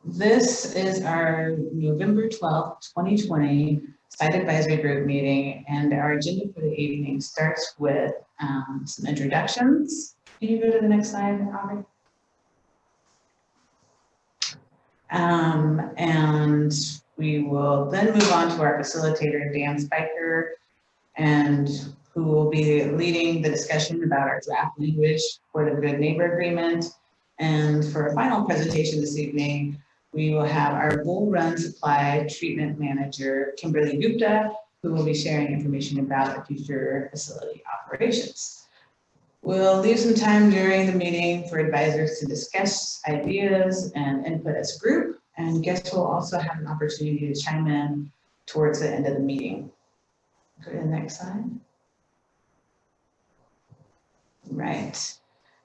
This is our November 12th, 2020 Site Advisory Group meeting, and our agenda for the evening starts with some introductions. Can you go to the next slide, Aubrey? And we will then move on to our facilitator, Dan Spiker, and who will be leading the discussion about our draft language for the Good Neighbor Agreement. And for a final presentation this evening, we will have our Bull Run Supply Treatment Manager, Kimberly Gupta, who will be sharing information about the future facility operations. We'll leave some time during the meeting for advisors to discuss ideas and input as a group, and guests will also have an opportunity to chime in towards the end of the meeting. Go to the next slide. Right.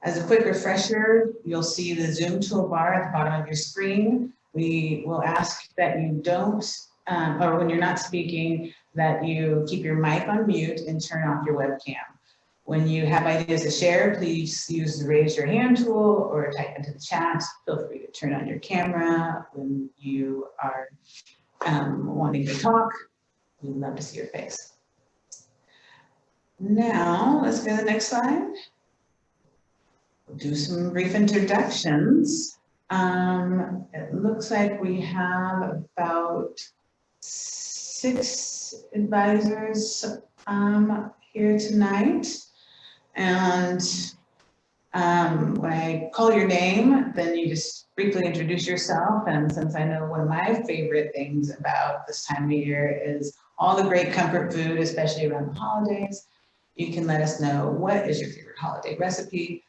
As a quick refresher, you'll see the Zoom toolbar at the bottom of your screen. We will ask that you don't, or when you're not speaking, that you keep your mic on mute and turn off your webcam. When you have ideas to share, please use the raise your hand tool or type into the chat. Feel free to turn on your camera when you are wanting to talk. We'd love to see your face. Now, let's go to the next slide. We'll do some brief introductions. It looks like we have about 6 advisors here tonight. And when I call your name, then you just briefly introduce yourself. And since I know one of my favorite things about this time of year is all the great comfort food, especially around the holidays, you can let us know what is your favorite holiday recipe.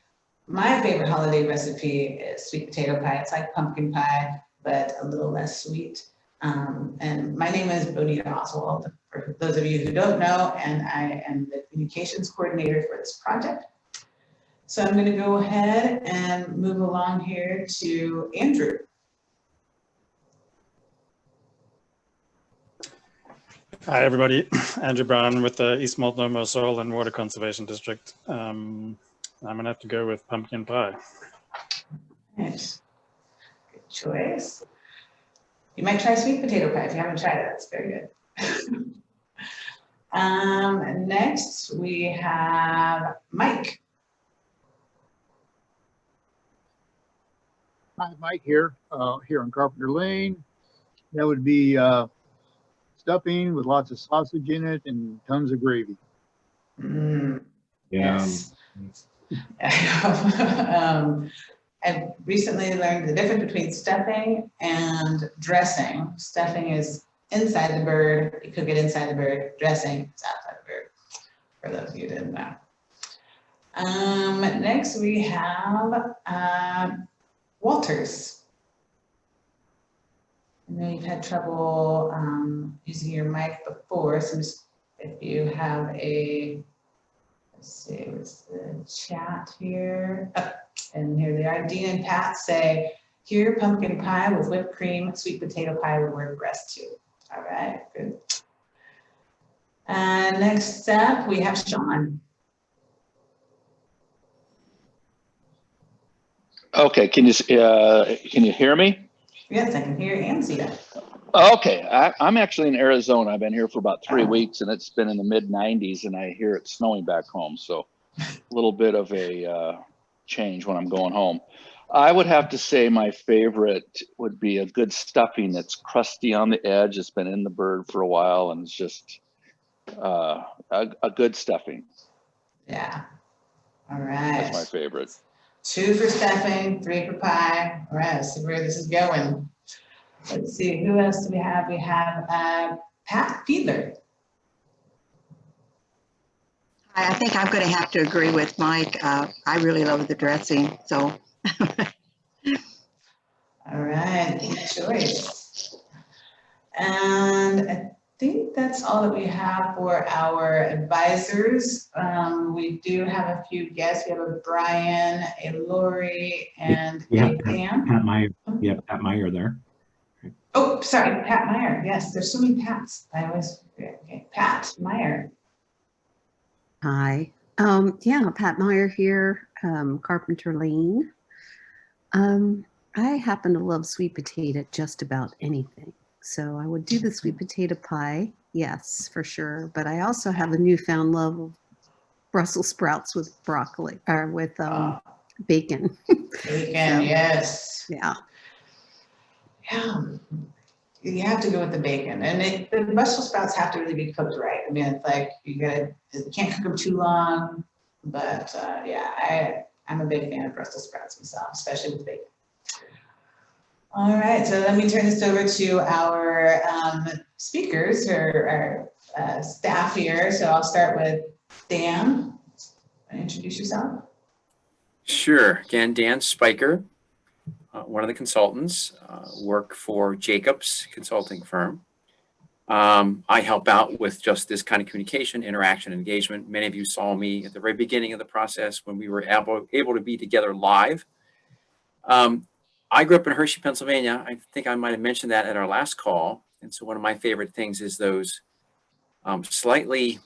My favorite holiday recipe is sweet potato pie. It's like pumpkin pie, but a little less sweet. And my name is Bonita Oswald, for those of you who don't know, and I am the communications coordinator for this project. So I'm going to go ahead and move along here to Andrew. Hi, everybody. Andrew Brown with the East Multnomah Soil and Water Conservation District. I'm going to have to go with pumpkin pie. Nice. Good choice. You might try sweet potato pie if you haven't tried it. It's very good. Next, we have Mike. Hi, Mike here, here on Carpenter Lane. That would be stuffing with lots of sausage in it and tons of gravy. Yes. I've recently learned the difference between stuffing and dressing. Stuffing is inside the bird. You cook it inside the bird. Dressing is outside the bird, for those of you who didn't know. Next, we have Walters. I know you've had trouble using your mic before, so just if you have a, let's see, what's the chat here? Oh, and here they are. Dean and Pat say, here, pumpkin pie with whipped cream, sweet potato pie would work best too. All right, good. Next up, we have Sean. Okay, can you hear me? Yes, I can hear and see that. Okay, I'm actually in Arizona. I've been here for about 3 weeks, and it's been in the mid-90s, and I hear it snowing back home. So a little bit of a change when I'm going home. I would have to say my favorite would be a good stuffing that's crusty on the edge. It's been in the bird for a while, and it's just a good stuffing. Yeah. All right. That's my favorite. 2 for stuffing, 3 for pie. All right, let's see where this is going. Let's see, who else do we have? We have Pat Fiedler. I think I'm going to have to agree with Mike. I really love the dressing, so. All right, good choice. And I think that's all that we have for our advisors. We do have a few guests. We have a Brian, a Lori, and a Dan. Pat Meyer. Yeah, Pat Meyer there. Oh, sorry, Pat Meyer. Yes, there's so many Pats. I always forget. Okay, Pat Meyer. Hi. Yeah, Pat Meyer here, Carpenter Lane. I happen to love sweet potato just about anything. So I would do the sweet potato pie, yes, for sure. But I also have a newfound love of Brussels sprouts with broccoli or with bacon. Bacon, yes. Yeah. Yeah. You have to go with the bacon, and the Brussels sprouts have to really be cooked right. I mean, it's like you can't cook them too long, but yeah, I'm a big fan of Brussels sprouts myself, especially with bacon. All right, so let me turn this over to our speakers or staff here. So I'll start with Dan. Introduce yourself. Sure. Again, Dan Spiker, one of the consultants, work for Jacobs Consulting Firm. I help out with just this kind of communication, interaction, engagement. Many of you saw me at the very beginning of the process when we were able to be together live. I grew up in Hershey, Pennsylvania. I think I might have mentioned that at our last call. And so one of my favorite things is those slightly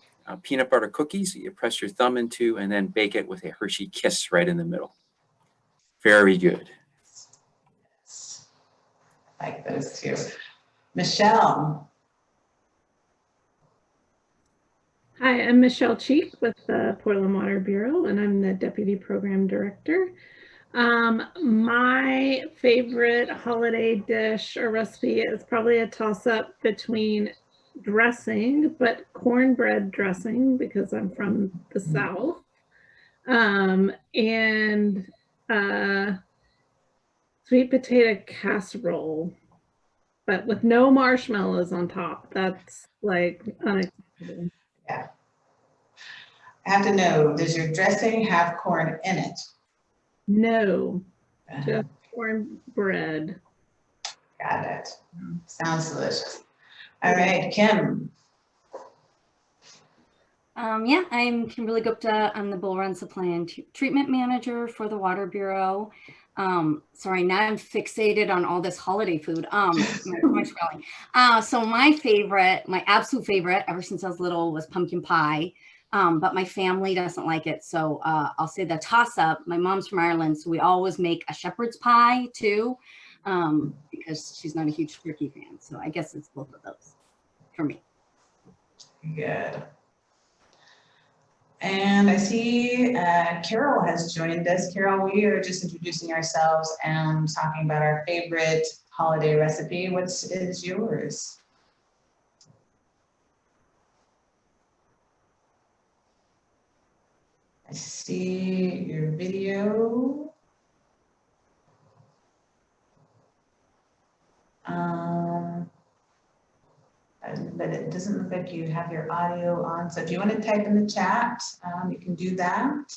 peanut butter cookies that you press your thumb into and then bake it with a Hershey Kiss right in the middle. Very good. I like those too. Michelle. Hi, I'm Michelle Cheek with the Portland Water Bureau, and I'm the Deputy Program Director. My favorite holiday dish or recipe is probably a toss-up between dressing, but cornbread dressing because I'm from the South, and sweet potato casserole, but with no marshmallows on top. That's like unacceptable. Yeah. I have to know, does your dressing have corn in it? No, just cornbread. Got it. Sounds delicious. All right, Kim. Yeah, I'm Kimberly Gupta. I'm the Bull Run Supply and Treatment Manager for the Water Bureau. Sorry, now I'm fixated on all this holiday food. So my absolute favorite ever since I was little was pumpkin pie. But my family doesn't like it. So I'll say the toss up. My mom's from Ireland, so we always make a shepherd's pie too, because she's not a huge turkey fan. So I guess it's both of those for me. Good. And I see Carol has joined us. Carol, we are just introducing ourselves and talking about our favorite holiday recipe. What is yours? I see your video. But it doesn't look like you have your audio on. So if you want to type in the chat, you can do that.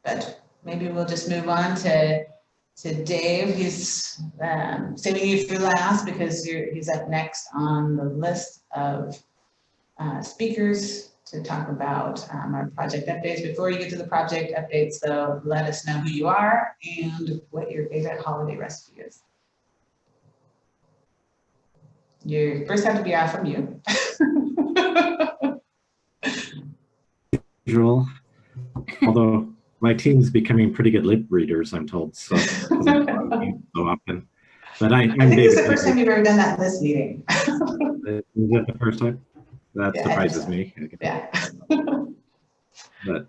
But maybe we'll just move on to Dave. He's saving you for last because he's up next on the list of speakers to talk about our project updates. Before you get to the project updates, though, let us know who you are and what your favorite holiday recipe is. You first have to be off from you. Usual, although my team's becoming pretty good lip readers, I'm told, so, so often. But I think this is the first time you've ever done that in this meeting. Is that the first time? That surprises me. Yeah. But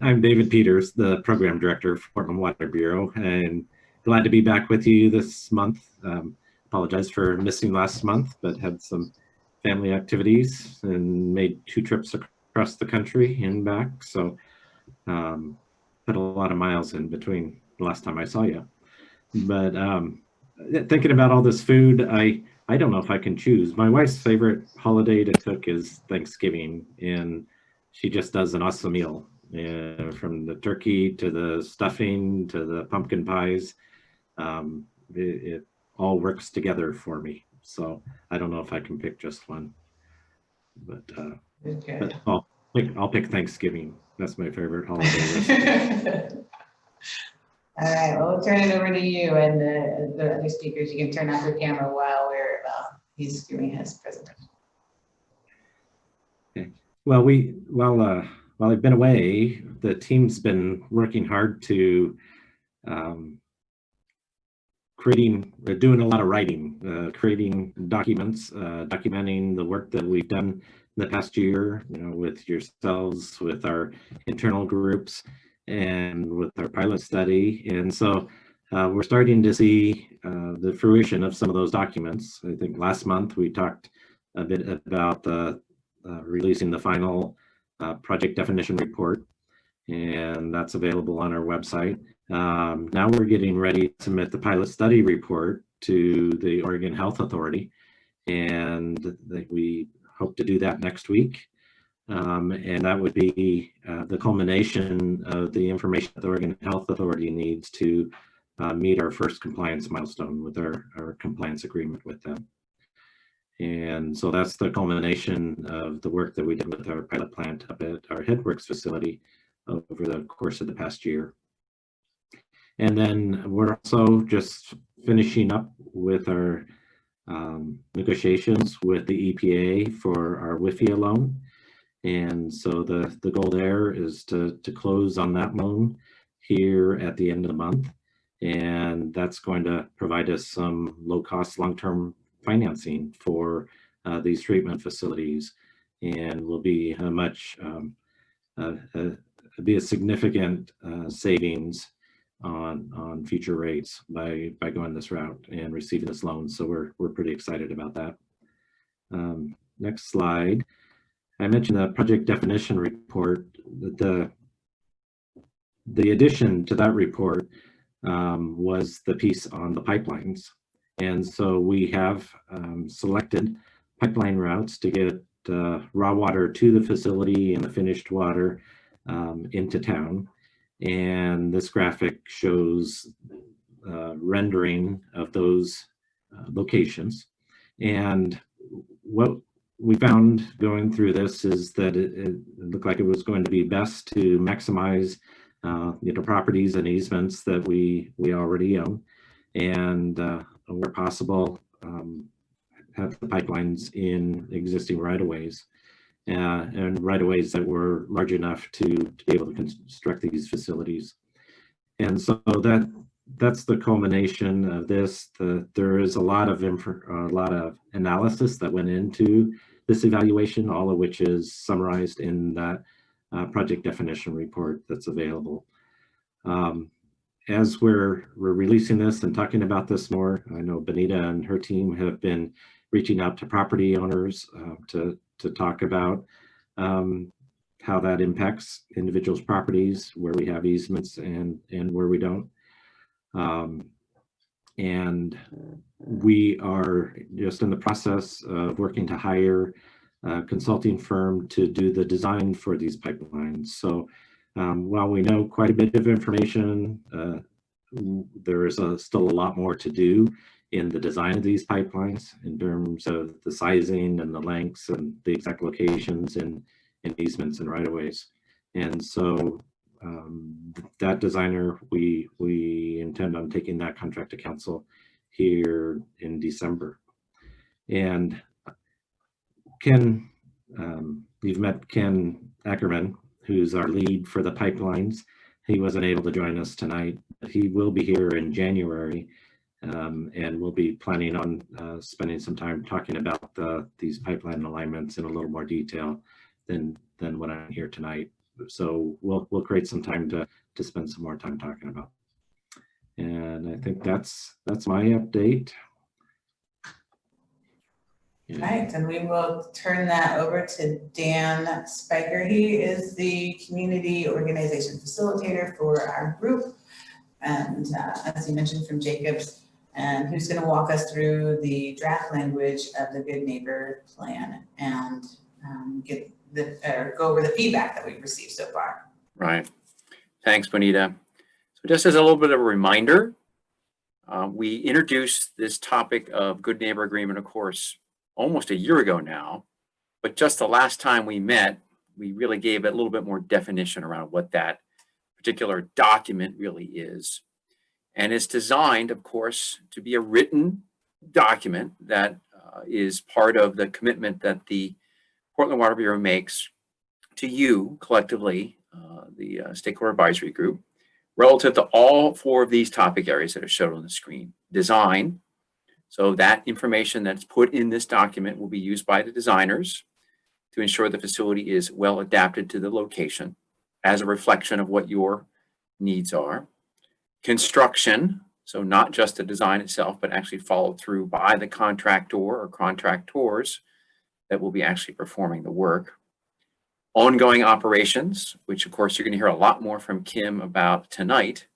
I'm David Peters, the Program Director for Portland Water Bureau, and glad to be back with you this month. Apologize for missing last month, but had some family activities and made 2 trips across the country and back. So put a lot of miles in between the last time I saw you. But thinking about all this food, I don't know if I can choose. My wife's favorite holiday to cook is Thanksgiving, and she just does an awesome meal. From the turkey to the stuffing to the pumpkin pies, it all works together for me. So I don't know if I can pick just one, but I'll pick Thanksgiving. That's my favorite holiday. All right, well, we'll turn it over to you and the other speakers. You can turn off your camera while he's doing his presentation. Okay. Well, while I've been away, the team's been working hard to doing a lot of writing, creating documents, documenting the work that we've done in the past year, with yourselves, with our internal groups, and with our pilot study. And so we're starting to see the fruition of some of those documents. I think last month we talked a bit about releasing the final project definition report, and that's available on our website. Now we're getting ready to submit the pilot study report to the Oregon Health Authority, and we hope to do that next week. And that would be the culmination of the information that the Oregon Health Authority needs to meet our first compliance milestone with our compliance agreement with them. And so that's the culmination of the work that we did with our pilot plant up at our Headworks facility over the course of the past year. And then we're also just finishing up with our negotiations with the EPA for our WIFIA loan. And so the goal there is to close on that loan here at the end of the month. And that's going to provide us some low-cost long-term financing for these treatment facilities, and will be a much be a significant savings on future rates by going this route and receiving this loan. So we're pretty excited about that. Next slide. I mentioned the project definition report. The addition to that report was the piece on the pipelines. And so we have selected pipeline routes to get raw water to the facility and the finished water into town. And this graphic shows rendering of those locations. And what we found going through this is that it looked like it was going to be best to maximize properties and easements that we already own, and where possible, have the pipelines in existing right-of-ways, and right-of-ways that were large enough to be able to construct these facilities. And so that's the culmination of this. There is a lot of analysis that went into this evaluation, all of which is summarized in that project definition report that's available. As we're releasing this and talking about this more, I know Benita and her team have been reaching out to property owners to talk about how that impacts individuals' properties, where we have easements and where we don't. And we are just in the process of working to hire a consulting firm to do the design for these pipelines. So while we know quite a bit of information, there is still a lot more to do in the design of these pipelines in terms of the sizing and the lengths and the exact locations and easements and right-of-ways. And so that designer, we intend on taking that contract to council here in December. And Ken, you've met Ken Ackerman, who's our lead for the pipelines. He wasn't able to join us tonight, but he will be here in January, and we'll be planning on spending some time talking about these pipeline alignments in a little more detail than what I'm here tonight. So we'll create some time to spend some more time talking about. And I think that's my update. Yeah. Right, and we will turn that over to Dan Spiker. He is the community organization facilitator for our group, and as you mentioned, from Jacobs, and who's going to walk us through the draft language of the Good Neighbor Plan and go over the feedback that we've received so far. Right. Thanks, Bonita. So just as a little bit of a reminder, we introduced this topic of Good Neighbor Agreement, of course, almost a year ago now, but just the last time we met, we really gave it a little bit more definition around what that particular document really is. And it's designed, of course, to be a written document that is part of the commitment that the Portland Water Bureau makes to you collectively, the Stakeholder Advisory Group, relative to all 4 of these topic areas that are shown on the screen. Design, so that information that's put in this document will be used by the designers to ensure the facility is well adapted to the location as a reflection of what your needs are. Construction, so not just the design itself, but actually followed through by the contractor or contractors that will be actually performing the work. Ongoing operations, which of course you're going to hear a lot more from Kim about tonight.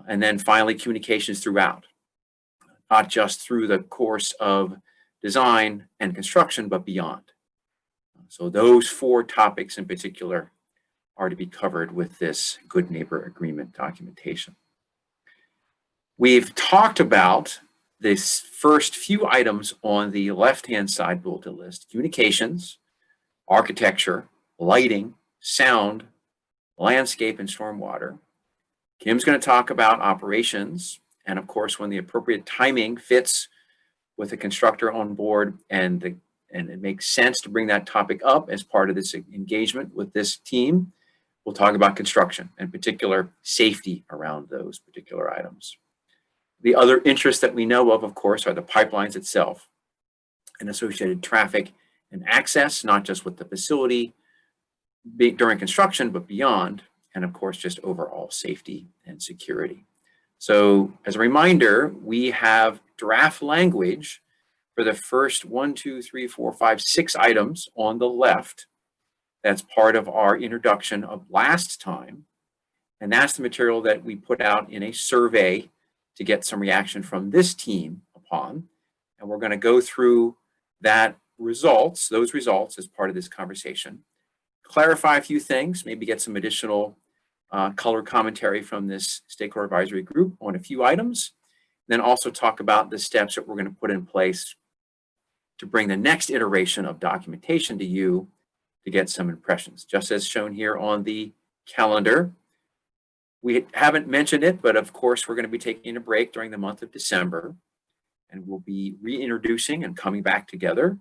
And then finally, communications throughout, not just through the course of design and construction, but beyond. So those 4 topics in particular are to be covered with this Good Neighbor Agreement documentation. We've talked about this first few items on the left-hand side bulletin list: communications, architecture, lighting, sound, landscape, and stormwater. Kim's going to talk about operations, and of course, when the appropriate timing fits with the constructor on board and it makes sense to bring that topic up as part of this engagement with this team, we'll talk about construction, and particular safety around those particular items. The other interests that we know of course, are the pipelines itself and associated traffic and access, not just with the facility during construction, but beyond, and of course, just overall safety and security. So as a reminder, we have draft language for the first 1, 2, 3, 4, 5, 6 items on the left. That's part of our introduction of last time. And that's the material that we put out in a survey to get some reaction from this team upon. And we're going to go through those results as part of this conversation, clarify a few things, maybe get some additional color commentary from this stakeholder advisory group on a few items, then also talk about the steps that we're going to put in place to bring the next iteration of documentation to you to get some impressions. Just as shown here on the calendar, we haven't mentioned it, but of course we're going to be taking a break during the month of December, and we'll be reintroducing and coming back together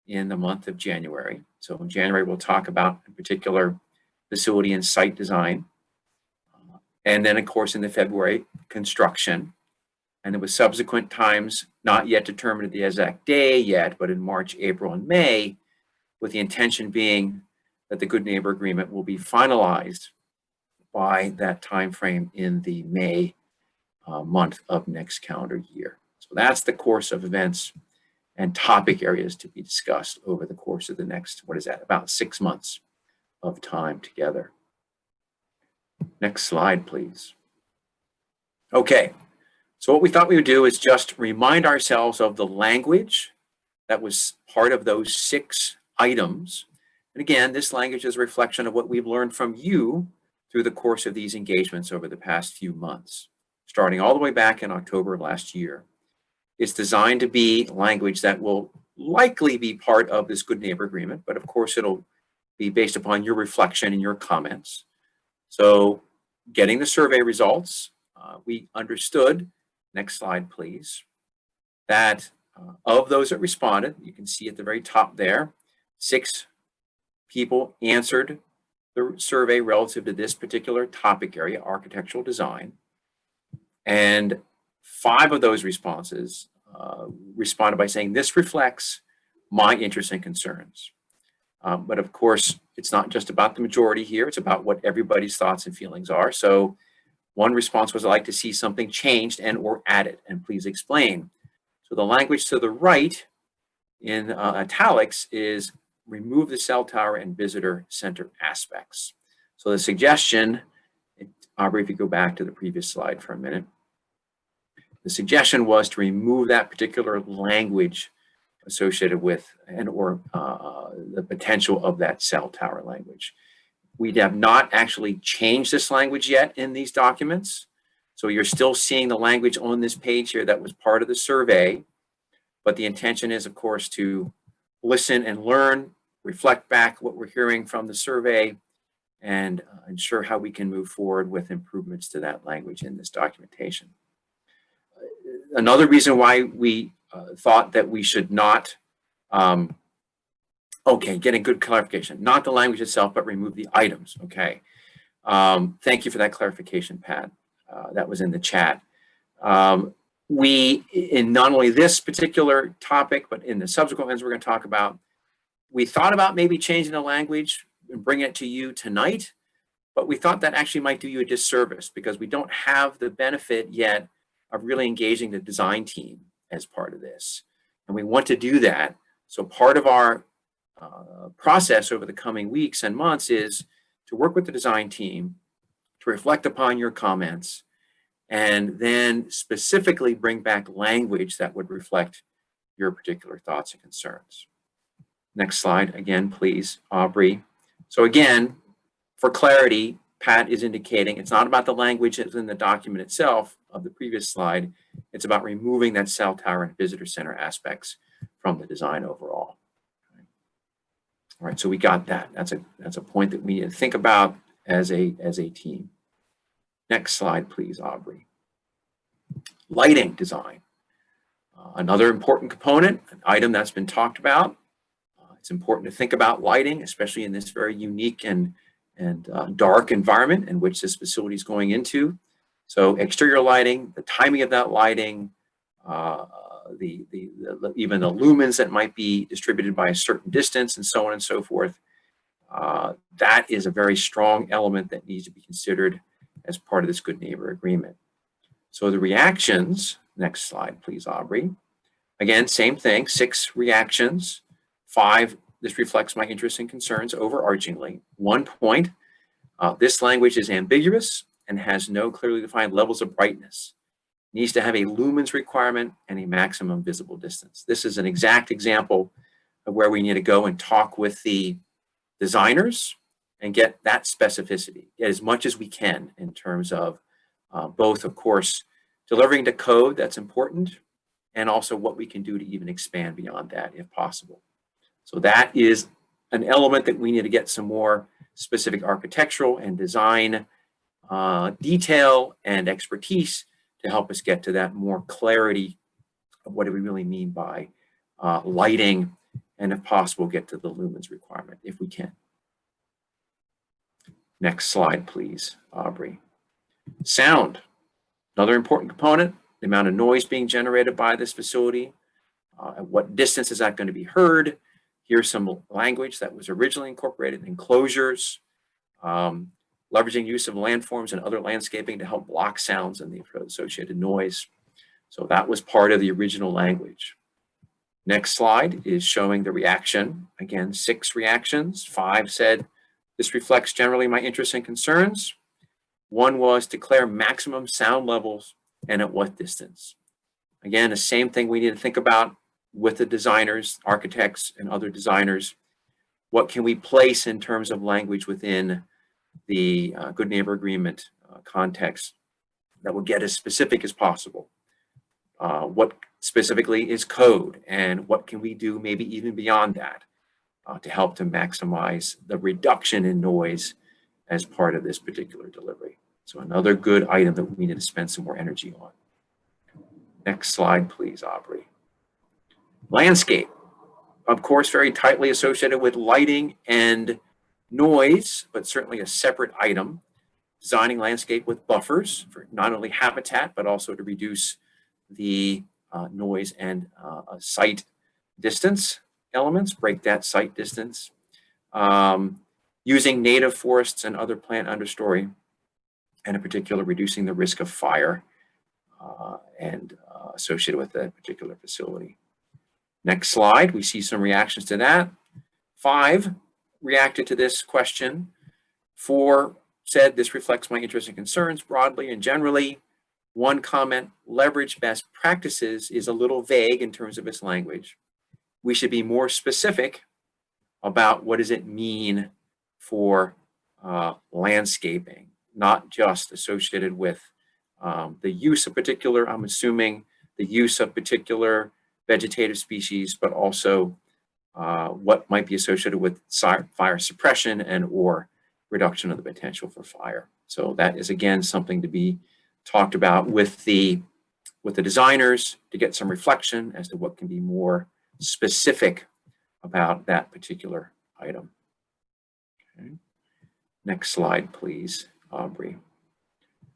in the month of January. So in January, we'll talk about in particular facility and site design. And then of course in the February, construction. And then with subsequent times, not yet determined the exact day yet, but in March, April, and May, with the intention being that the Good Neighbor Agreement will be finalized by that time frame in the May month of next calendar year. So that's the course of events and topic areas to be discussed over the course of the next, about 6 months of time together. Next slide, please. Okay, so what we thought we would do is just remind ourselves of the language that was part of those 6 items. And again, this language is a reflection of what we've learned from you through the course of these engagements over the past few months, starting all the way back in October of last year. It's designed to be language that will likely be part of this Good Neighbor Agreement, but of course it'll be based upon your reflection and your comments. So getting the survey results, we understood, next slide please, that of those that responded, you can see at the very top there, 6 people answered the survey relative to this particular topic area, architectural design. And 5 of those responses responded by saying, this reflects my interests and concerns. But of course, it's not just about the majority here, it's about what everybody's thoughts and feelings are. So one response was, I'd like to see something changed and or added, and please explain. So the language to the right in italics is remove the cell tower and visitor center aspects. So the suggestion, Aubrey, if you go back to the previous slide for a minute, the suggestion was to remove that particular language associated with and or the potential of that cell tower language. We have not actually changed this language yet in these documents. So you're still seeing the language on this page here that was part of the survey. But the intention is, of course, to listen and learn, reflect back what we're hearing from the survey, and ensure how we can move forward with improvements to that language in this documentation. Another reason why we thought that we should not, getting good clarification, not the language itself, but remove the items, okay? Thank you for that clarification, Pat. That was in the chat. We, in not only this particular topic, but in the subsequent ones we're going to talk about, we thought about maybe changing the language and bringing it to you tonight, but we thought that actually might do you a disservice because we don't have the benefit yet of really engaging the design team as part of this. And we want to do that. So part of our process over the coming weeks and months is to work with the design team to reflect upon your comments and then specifically bring back language that would reflect your particular thoughts and concerns. Next slide again, please, Aubrey. So again, for clarity, Pat is indicating it's not about the language that's in the document itself of the previous slide. It's about removing that cell tower and visitor center aspects from the design overall. All right, so we got that. That's a point that we need to think about as a team. Next slide, please, Aubrey. Lighting design. Another important component, an item that's been talked about. It's important to think about lighting, especially in this very unique and dark environment in which this facility is going into. So exterior lighting, the timing of that lighting, even the lumens that might be distributed by a certain distance and so on and so forth. That is a very strong element that needs to be considered as part of this Good Neighbor Agreement. So the reactions, next slide, please, Aubrey. Again, same thing, 6 reactions. 5, this reflects my interests and concerns overarchingly. 1 point, this language is ambiguous and has no clearly defined levels of brightness. Needs to have a lumens requirement and a maximum visible distance. This is an exact example of where we need to go and talk with the designers and get that specificity, get as much as we can in terms of both, of course, delivering to code, that's important, and also what we can do to even expand beyond that if possible. So that is an element that we need to get some more specific architectural and design detail and expertise to help us get to that more clarity of what do we really mean by lighting, and if possible, get to the lumens requirement if we can. Next slide, please, Aubrey. Sound, another important component, the amount of noise being generated by this facility. At what distance is that going to be heard? Here's some language that was originally incorporated in enclosures, leveraging use of landforms and other landscaping to help block sounds and the associated noise. So that was part of the original language. Next slide is showing the reaction. Again, 6 reactions. 5 said, this reflects generally my interests and concerns. 1 was declare maximum sound levels and at what distance. Again, the same thing we need to think about with the designers, architects, and other designers. What can we place in terms of language within the Good Neighbor Agreement context that will get as specific as possible? What specifically is code, and what can we do maybe even beyond that to help to maximize the reduction in noise as part of this particular delivery? So another good item that we need to spend some more energy on. Next slide, please, Aubrey. Landscape, of course, very tightly associated with lighting and noise, but certainly a separate item. Designing landscape with buffers for not only habitat, but also to reduce the noise and site distance elements, break that site distance. Using native forests and other plant understory, and in particular, reducing the risk of fire and associated with that particular facility. Next slide, we see some reactions to that. 5 reacted to this question. 4 said, this reflects my interests and concerns broadly and generally. 1 comment, leverage best practices, is a little vague in terms of its language. We should be more specific about what does it mean for landscaping, not just associated with the use of particular, I'm assuming, the use of particular vegetative species, but also what might be associated with fire suppression and or reduction of the potential for fire. So that is, again, something to be talked about with the designers to get some reflection as to what can be more specific about that particular item. Okay. Next slide, please. Aubrey.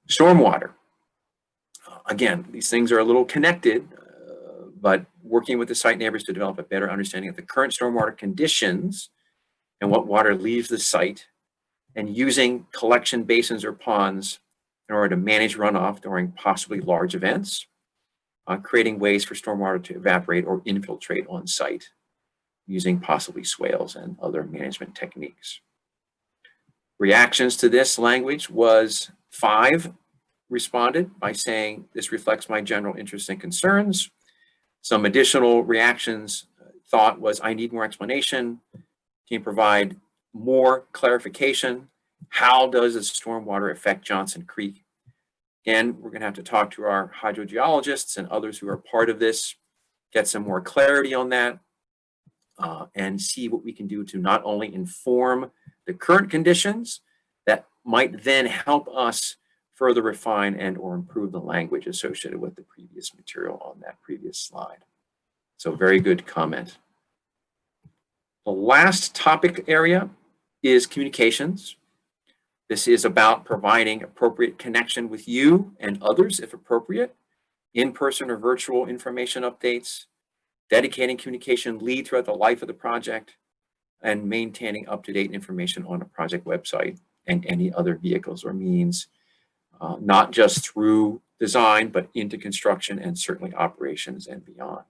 Stormwater. Again, these things are a little connected, but working with the site neighbors to develop a better understanding of the current stormwater conditions and what water leaves the site, and using collection basins or ponds in order to manage runoff during possibly large events, creating ways for stormwater to evaporate or infiltrate on site, using possibly swales and other management techniques. Reactions to this language was 5 responded by saying, this reflects my general interests and concerns. Some additional reactions thought was, I need more explanation. Can you provide more clarification? How does the stormwater affect Johnson Creek? Again, we're gonna have to talk to our hydrogeologists and others who are part of this, get some more clarity on that, and see what we can do to not only inform the current conditions that might then help us further refine and or improve the language associated with the previous material on that previous slide. So very good comment. The last topic area is communications. This is about providing appropriate connection with you and others, if appropriate, in-person or virtual information updates, dedicating communication lead throughout the life of the project, and maintaining up-to-date information on a project website and any other vehicles or means, not just through design, but into construction and certainly operations and beyond.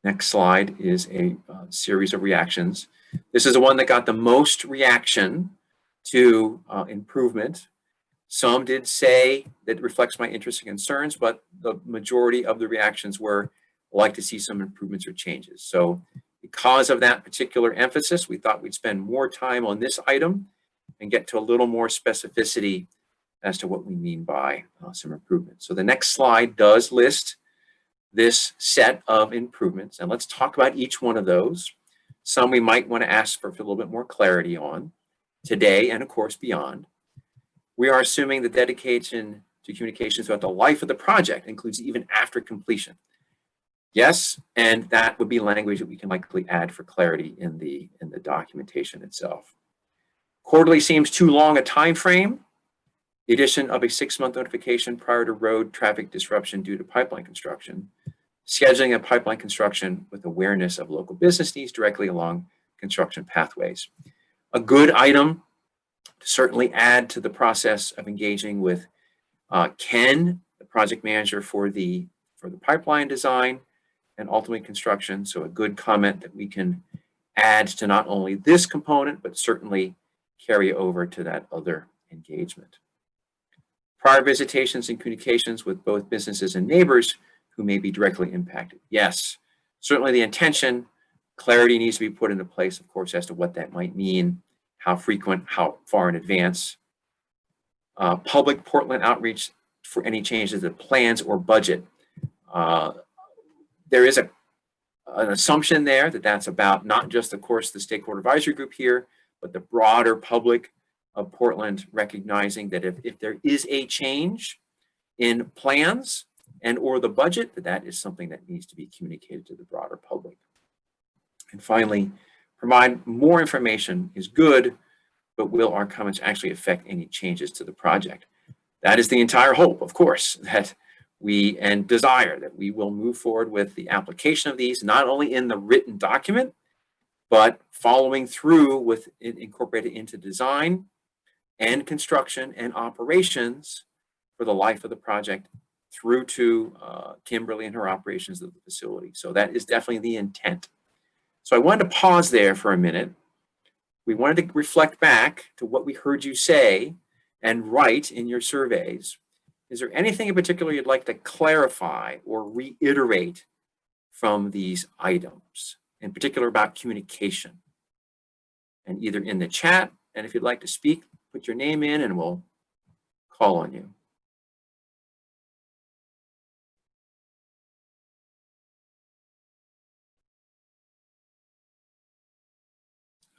Next slide is a series of reactions. This is the one that got the most reaction to improvement. Some did say that reflects my interests and concerns, but the majority of the reactions were like to see some improvements or changes. So because of that particular emphasis, we thought we'd spend more time on this item and get to a little more specificity as to what we mean by some improvements. So the next slide does list this set of improvements, and let's talk about each one of those. Some we might want to ask for a little bit more clarity on today and of course beyond. We are assuming the dedication to communications throughout the life of the project includes even after completion. Yes, and that would be language that we can likely add for clarity in the documentation itself. Quarterly seems too long a time frame. The addition of a 6-month notification prior to road traffic disruption due to pipeline construction, scheduling a pipeline construction with awareness of local business needs directly along construction pathways. A good item to certainly add to the process of engaging with Ken, the project manager for the pipeline design and ultimately construction. So a good comment that we can add to not only this component, but certainly carry over to that other engagement. Prior visitations and communications with both businesses and neighbors who may be directly impacted. Yes, certainly the intention, clarity needs to be put into place, of course, as to what that might mean, how frequent, how far in advance. Public Portland outreach for any changes to plans or budget. There is an assumption there that that's about not just, of course, the stakeholder advisory group here, but the broader public of Portland, recognizing that if there is a change in plans and or the budget, that is something that needs to be communicated to the broader public. And finally, provide more information is good, but will our comments actually affect any changes to the project? That is the entire hope, of course, that we and desire that we will move forward with the application of these, not only in the written document, but following through with it incorporated into design and construction and operations for the life of the project through to Kimberly and her operations of the facility. So that is definitely the intent. So I wanted to pause there for a minute. We wanted to reflect back to what we heard you say and write in your surveys. Is there anything in particular you'd like to clarify or reiterate from these items, in particular about communication? And either in the chat, and if you'd like to speak, put your name in and we'll call on you.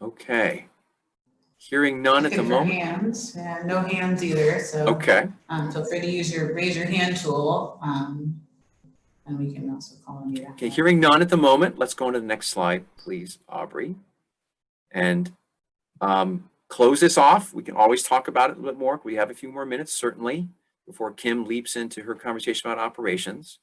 Okay. Hearing none at the Looking for moment. hands, yeah, no hands either, so. Okay. Feel free to use your raise your hand tool, and we can also call on you. Okay, hearing none at the moment, let's go on to the next slide, please, Aubrey. And close this off, we can always talk about it a little bit more. We have a few more minutes, certainly, before Kim leaps into her conversation about operations.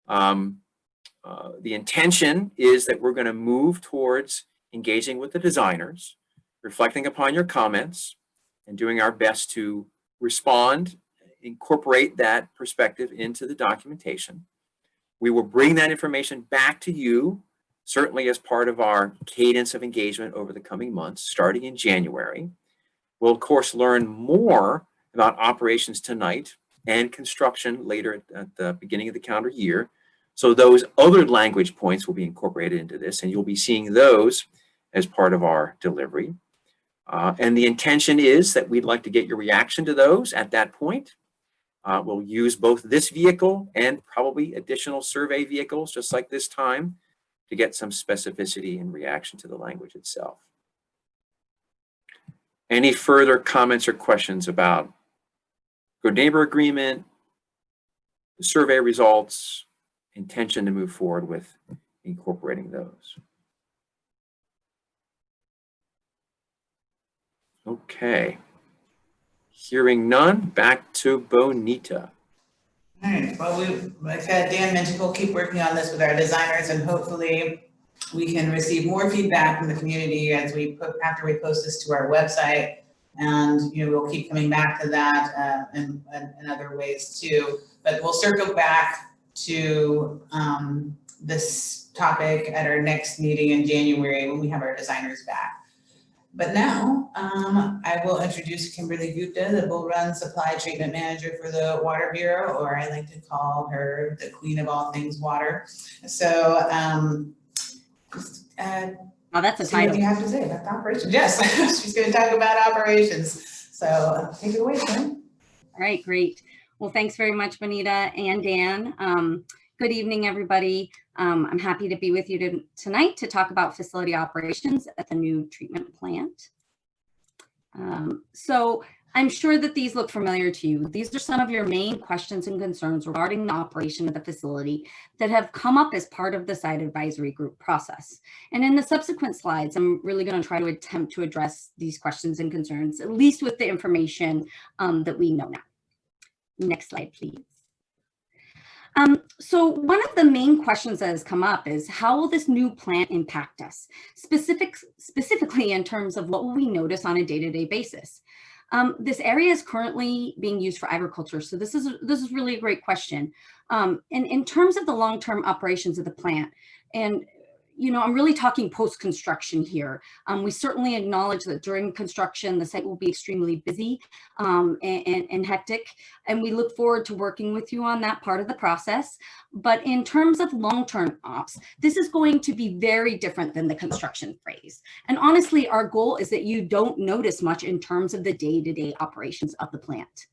The intention is that we're going to move towards engaging with the designers, reflecting upon your comments, and doing our best to respond, incorporate that perspective into the documentation. We will bring that information back to you, certainly as part of our cadence of engagement over the coming months, starting in January. We'll, of course, learn more about operations tonight and construction later at the beginning of the calendar year. So those other language points will be incorporated into this, and you'll be seeing those as part of our delivery. And the intention is that we'd like to get your reaction to those at that point. We'll use both this vehicle and probably additional survey vehicles, just like this time, to get some specificity in reaction to the language itself. Any further comments or questions about good neighbor agreement, the survey results, intention to move forward with incorporating those? Okay. Hearing none, back to Bonita. All right, well, like Dan mentioned, we'll keep working on this with our designers, and hopefully we can receive more feedback from the community as after we post this to our website. And, you know, we'll keep coming back to that in other ways too. But we'll circle back to this topic at our next meeting in January when we have our designers back. But now I will introduce Kimberly Gupta, the Bull Run Supply Treatment Manager for the Water Bureau, or I like to call her the queen of all things water. So Oh, that's a see what title. you have to say about the operations. Yes, she's going to talk about operations. So take it away, Kim. All right, great. Well, thanks very much, Bonita and Dan. Good evening, everybody. I'm happy to be with you tonight to talk about facility operations at the new treatment plant. So I'm sure that these look familiar to you. These are some of your main questions and concerns regarding the operation of the facility that have come up as part of the site advisory group process. And in the subsequent slides, I'm really going to try to attempt to address these questions and concerns, at least with the information that we know now. Next slide, please. So one of the main questions that has come up is, how will this new plant impact us? Specifically in terms of what will we notice on a day-to-day basis? This area is currently being used for agriculture, so this is really a great question. And in terms of the long-term operations of the plant, and you know, I'm really talking post-construction here. We certainly acknowledge that during construction, the site will be extremely busy and hectic, and we look forward to working with you on that part of the process. But in terms of long-term ops, this is going to be very different than the construction phase. And honestly, our goal is that you don't notice much in terms of the day-to-day operations of the plant.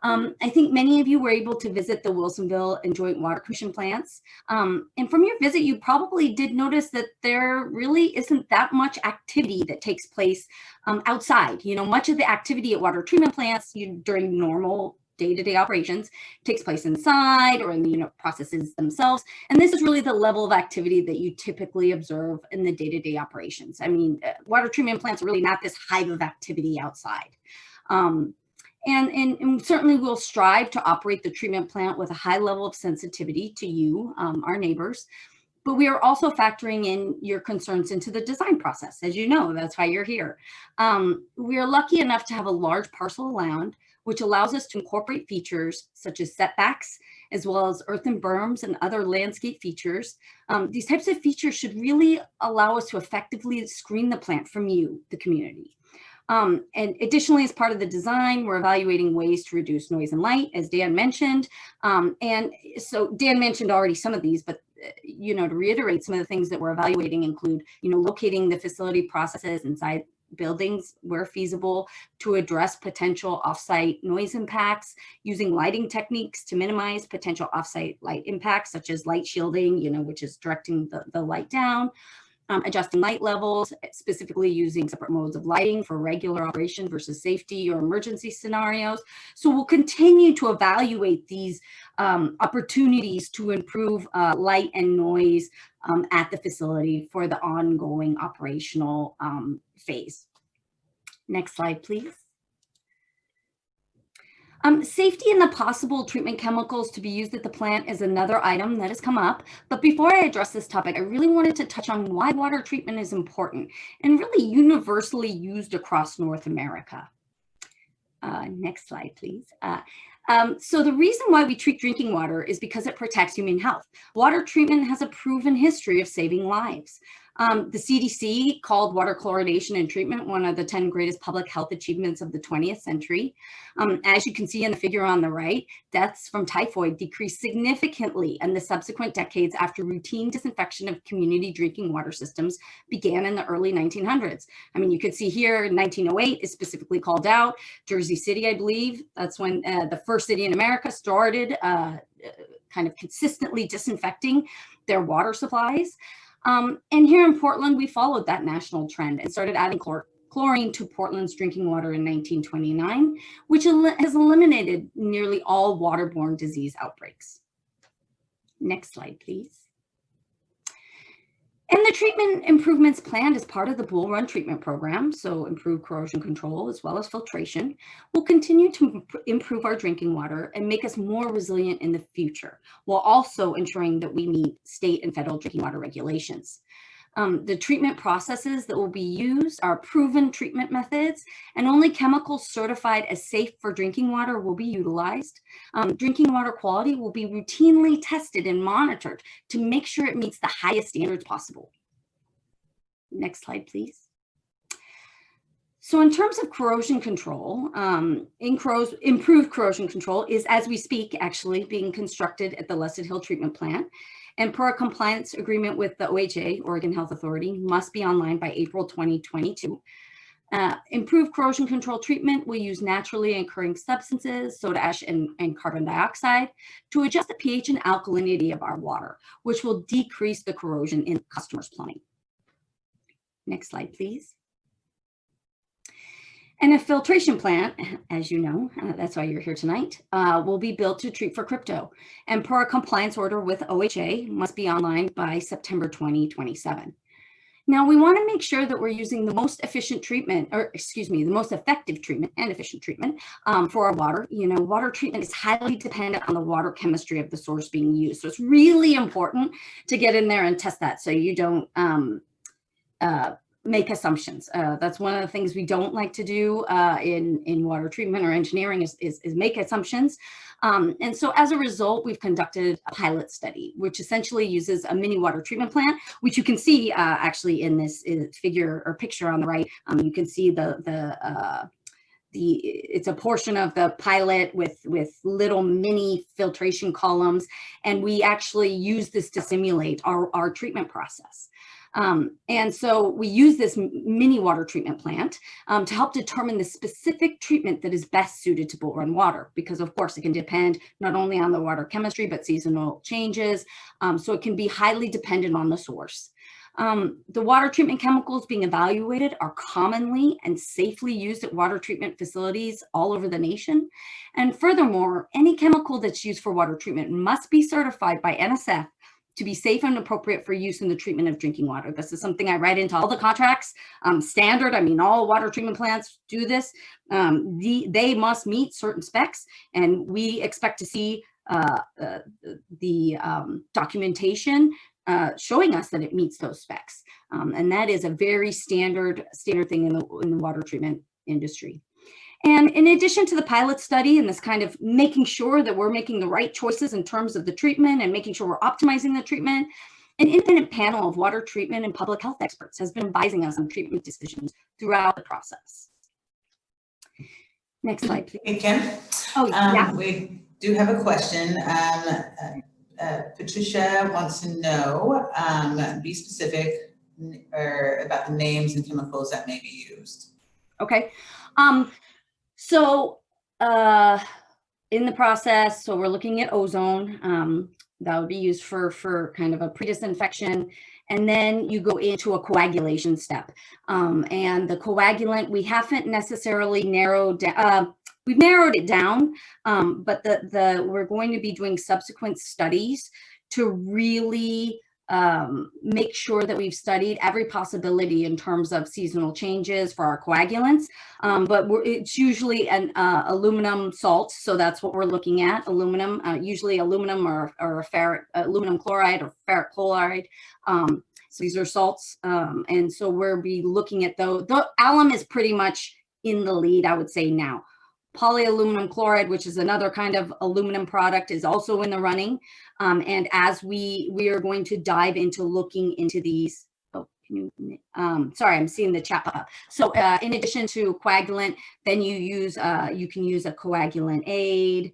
I think many of you were able to visit the Wilsonville and Joint Water Commission plants. And from your visit, you probably did notice that there really isn't that much activity that takes place outside. You know, much of the activity at water treatment plants during normal day-to-day operations takes place inside or in the unit processes themselves. And this is really the level of activity that you typically observe in the day-to-day operations. I mean, water treatment plants are really not this hive of activity outside. And certainly we'll strive to operate the treatment plant with a high level of sensitivity to you, our neighbors, but we are also factoring in your concerns into the design process. As you know, that's why you're here. We are lucky enough to have a large parcel of land, which allows us to incorporate features such as setbacks, as well as earthen berms and other landscape features. These types of features should really allow us to effectively screen the plant from you, the community. And additionally, as part of the design, we're evaluating ways to reduce noise and light, as Dan mentioned. And so Dan mentioned already some of these, but you know, to reiterate, some of the things that we're evaluating include, you know, locating the facility processes inside buildings where feasible to address potential offsite noise impacts, using lighting techniques to minimize potential offsite light impacts, such as light shielding, you know, which is directing the light down. Adjusting light levels, specifically using separate modes of lighting for regular operation versus safety or emergency scenarios. So we'll continue to evaluate these opportunities to improve light and noise at the facility for the ongoing operational phase. Next slide, please. Safety and the possible treatment chemicals to be used at the plant is another item that has come up. But before I address this topic, I really wanted to touch on why water treatment is important and really universally used across North America. Next slide, please. So the reason why we treat drinking water is because it protects human health. Water treatment has a proven history of saving lives. The CDC called water fluoridation and treatment one of the 10 greatest public health achievements of the 20th century. As you can see in the figure on the right, deaths from typhoid decreased significantly in the subsequent decades after routine disinfection of community drinking water systems began in the early 1900s. I mean, you could see here 1908 is specifically called out. Jersey City, I believe, that's when the first city in America started kind of consistently disinfecting their water supplies. And here in Portland, we followed that national trend and started adding chlorine to Portland's drinking water in 1929, which has eliminated nearly all waterborne disease outbreaks. Next slide, please. And the treatment improvements planned as part of the Bull Run treatment program, so improved corrosion control as well as filtration, will continue to improve our drinking water and make us more resilient in the future, while also ensuring that we meet state and federal drinking water regulations. The treatment processes that will be used are proven treatment methods, and only chemicals certified as safe for drinking water will be utilized. Drinking water quality will be routinely tested and monitored to make sure it meets the highest standards possible. Next slide, please. So in terms of corrosion control, improved corrosion control is, as we speak, actually being constructed at the Lesed Hill treatment plant. And per a compliance agreement with the OHA, Oregon Health Authority, must be online by April 2022. Improved corrosion control treatment will use naturally occurring substances, soda ash and carbon dioxide, to adjust the pH and alkalinity of our water, which will decrease the corrosion in customers' plumbing. Next slide, please. And a filtration plant, as you know, that's why you're here tonight, will be built to treat for crypto. And per a compliance order with OHA, must be online by September 2027. Now, we want to make sure that we're using the most efficient treatment, or excuse me, the most effective treatment and efficient treatment for our water. You know, water treatment is highly dependent on the water chemistry of the source being used. So it's really important to get in there and test that so you don't make assumptions. That's one of the things we don't like to do in water treatment or engineering is make assumptions. And so as a result, we've conducted a pilot study, which essentially uses a mini water treatment plant, which you can see actually in this figure or picture on the right. You can see it's a portion of the pilot with little mini filtration columns. And we actually use this to simulate our treatment process. And so we use this mini water treatment plant to help determine the specific treatment that is best suited to Bull Run water, because of course it can depend not only on the water chemistry, but seasonal changes. So it can be highly dependent on the source. The water treatment chemicals being evaluated are commonly and safely used at water treatment facilities all over the nation. And furthermore, any chemical that's used for water treatment must be certified by NSF to be safe and appropriate for use in the treatment of drinking water. This is something I write into all the contracts, standard. I mean, all water treatment plants do this. They must meet certain specs, and we expect to see the documentation showing us that it meets those specs. And that is a very standard thing in the water treatment industry. And in addition to the pilot study and this kind of making sure that we're making the right choices in terms of the treatment and making sure we're optimizing the treatment, an independent panel of water treatment and public health experts has been advising us on treatment decisions throughout the process. Next slide, please. Hey, Kim. Oh, yeah. We do have a question. Patricia wants to know, be specific or about the names and chemicals that may be used. Okay. So in the process, so we're looking at ozone that would be used for kind of a pre-disinfection. And then you go into a coagulation step. And the coagulant, we haven't necessarily narrowed down, we've narrowed it down, but we're going to be doing subsequent studies to really make sure that we've studied every possibility in terms of seasonal changes for our coagulants. But it's usually an aluminum salt, so that's what we're looking at. Aluminum, usually aluminum or ferric, aluminum chloride or ferric chloride. So these are salts, and so we'll be looking at those. The alum is pretty much in the lead, I would say now. Polyaluminum chloride, which is another kind of aluminum product, is also in the running. And as we are going to dive into looking into these. Oh, can you? Sorry, I'm seeing the chat pop up. So in addition to coagulant, then you can use a coagulant aid.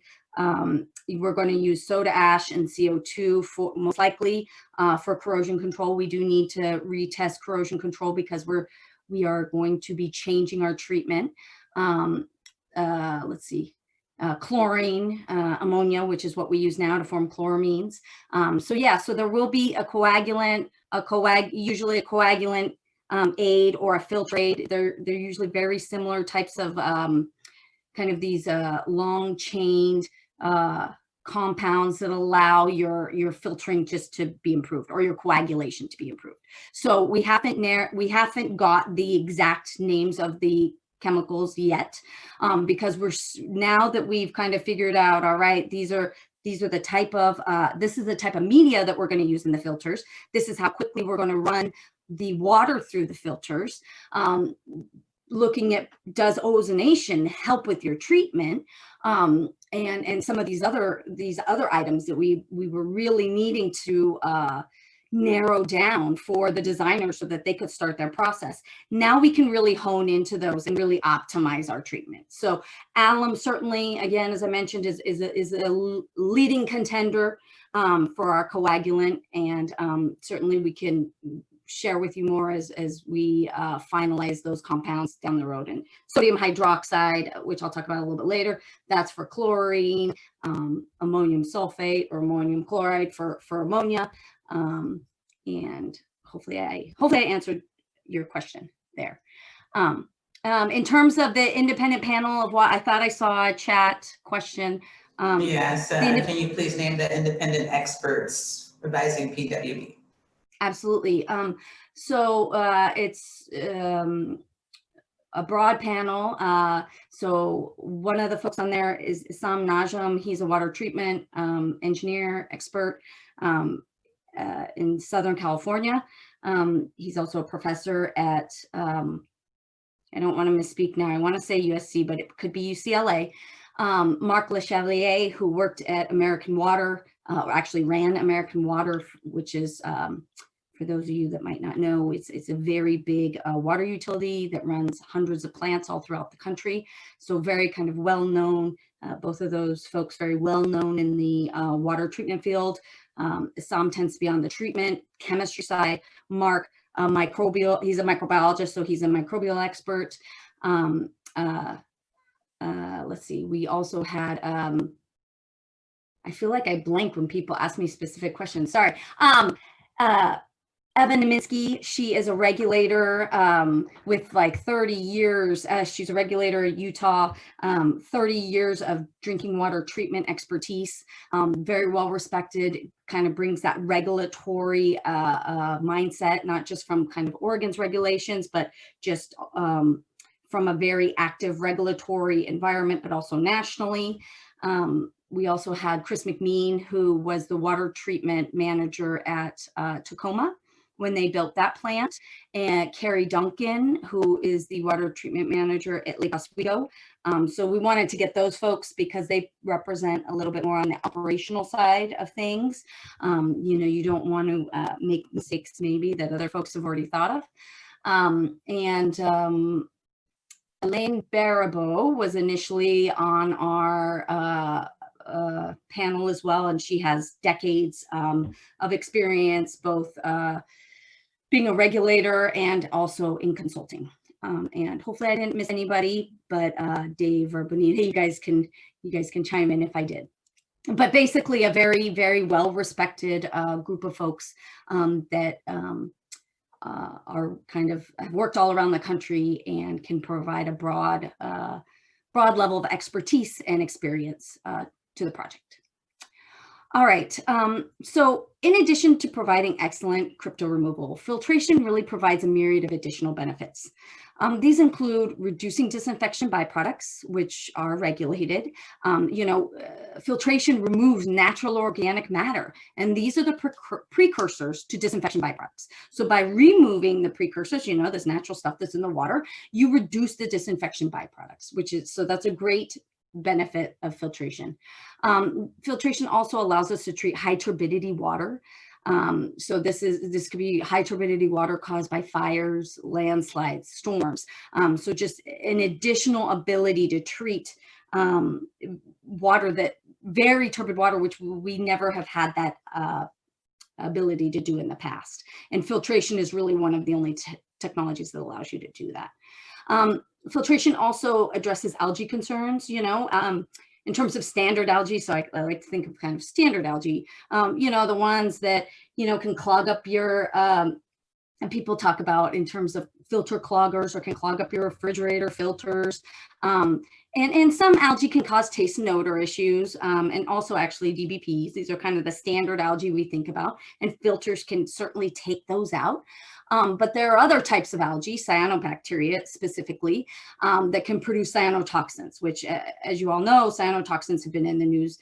We're going to use soda ash and CO2 for most likely for corrosion control. We do need to retest corrosion control because we are going to be changing our treatment. Let's see, chlorine, ammonia, which is what we use now to form chloramines. So yeah, so there will be a coagulant, usually a coagulant aid or a filtrate. They're usually very similar types of kind of these long chained compounds that allow your filtering just to be improved or your coagulation to be improved. So we haven't got the exact names of the chemicals yet, because now that we've kind of figured out, all right, these are the type of this is the type of media that we're going to use in the filters. This is how quickly we're going to run the water through the filters. Looking at, does ozonation help with your treatment, and some of these other items that we were really needing to narrow down for the designers so that they could start their process. Now we can really hone into those and really optimize our treatment. So alum certainly, again, as I mentioned, is a leading contender for our coagulant, and certainly we can share with you more as we finalize those compounds down the road. And sodium hydroxide, which I'll talk about a little bit later, that's for chlorine, ammonium sulfate or ammonium chloride for ammonia. And hopefully I answered your question there. In terms of the independent panel of what I thought I saw a chat question. Yes, can you please name the independent experts advising PWB? Absolutely. So it's a broad panel. So one of the folks on there is Sam Najam. He's a water treatment engineer expert in Southern California. He's also a professor at, I don't want to misspeak now, I want to say USC, but it could be UCLA. Mark LeChevalier, who worked at American Water, actually ran American Water, which is, for those of you that might not know, it's a very big water utility that runs hundreds of plants all throughout the country. So very kind of well-known, both of those folks very well-known in the water treatment field. Sam tends to be on the treatment chemistry side. Mark, microbial, he's a microbiologist, so he's a microbial expert. Let's see, we also had, I feel like I blank when people ask me specific questions, sorry. Evan Neminsky, she is a regulator with like 30 years. She's a regulator in Utah, 30 years of drinking water treatment expertise, very well respected, kind of brings that regulatory mindset, not just from kind of Oregon's regulations, but just from a very active regulatory environment, but also nationally. We also had Chris McMean, who was the water treatment manager at Tacoma when they built that plant, and Carrie Duncan, who is the water treatment manager at Lake Oswego. So we wanted to get those folks because they represent a little bit more on the operational side of things. You know, you don't want to make mistakes maybe that other folks have already thought of. Elaine Baribeau was initially on our panel as well, and she has decades of experience, both being a regulator and also in consulting. And hopefully I didn't miss anybody, but Dave or Bonita, you guys can chime in if I did. But basically a very, very well-respected group of folks that are kind of have worked all around the country and can provide a broad level of expertise and experience to the project. All right. So in addition to providing excellent crypto removal, filtration really provides a myriad of additional benefits. These include reducing disinfection byproducts, which are regulated. Filtration removes natural organic matter, and these are the precursors to disinfection byproducts. So by removing the precursors, this natural stuff that's in the water, you reduce the disinfection byproducts, so that's a great benefit of filtration. Filtration also allows us to treat high turbidity water. So this could be high turbidity water caused by fires, landslides, storms. So just an additional ability to treat water, very turbid water, which we never have had that ability to do in the past. And filtration is really one of the only technologies that allows you to do that. Filtration also addresses algae concerns, in terms of standard algae. So I like to think of kind of standard algae, the ones that, can clog up your, and people talk about in terms of filter cloggers, or can clog up your refrigerator filters. And some algae can cause taste and odor issues, and also actually DBPs. These are kind of the standard algae we think about, and filters can certainly take those out. But there are other types of algae, cyanobacteria specifically, that can produce cyanotoxins, which, as you all know, cyanotoxins have been in the news.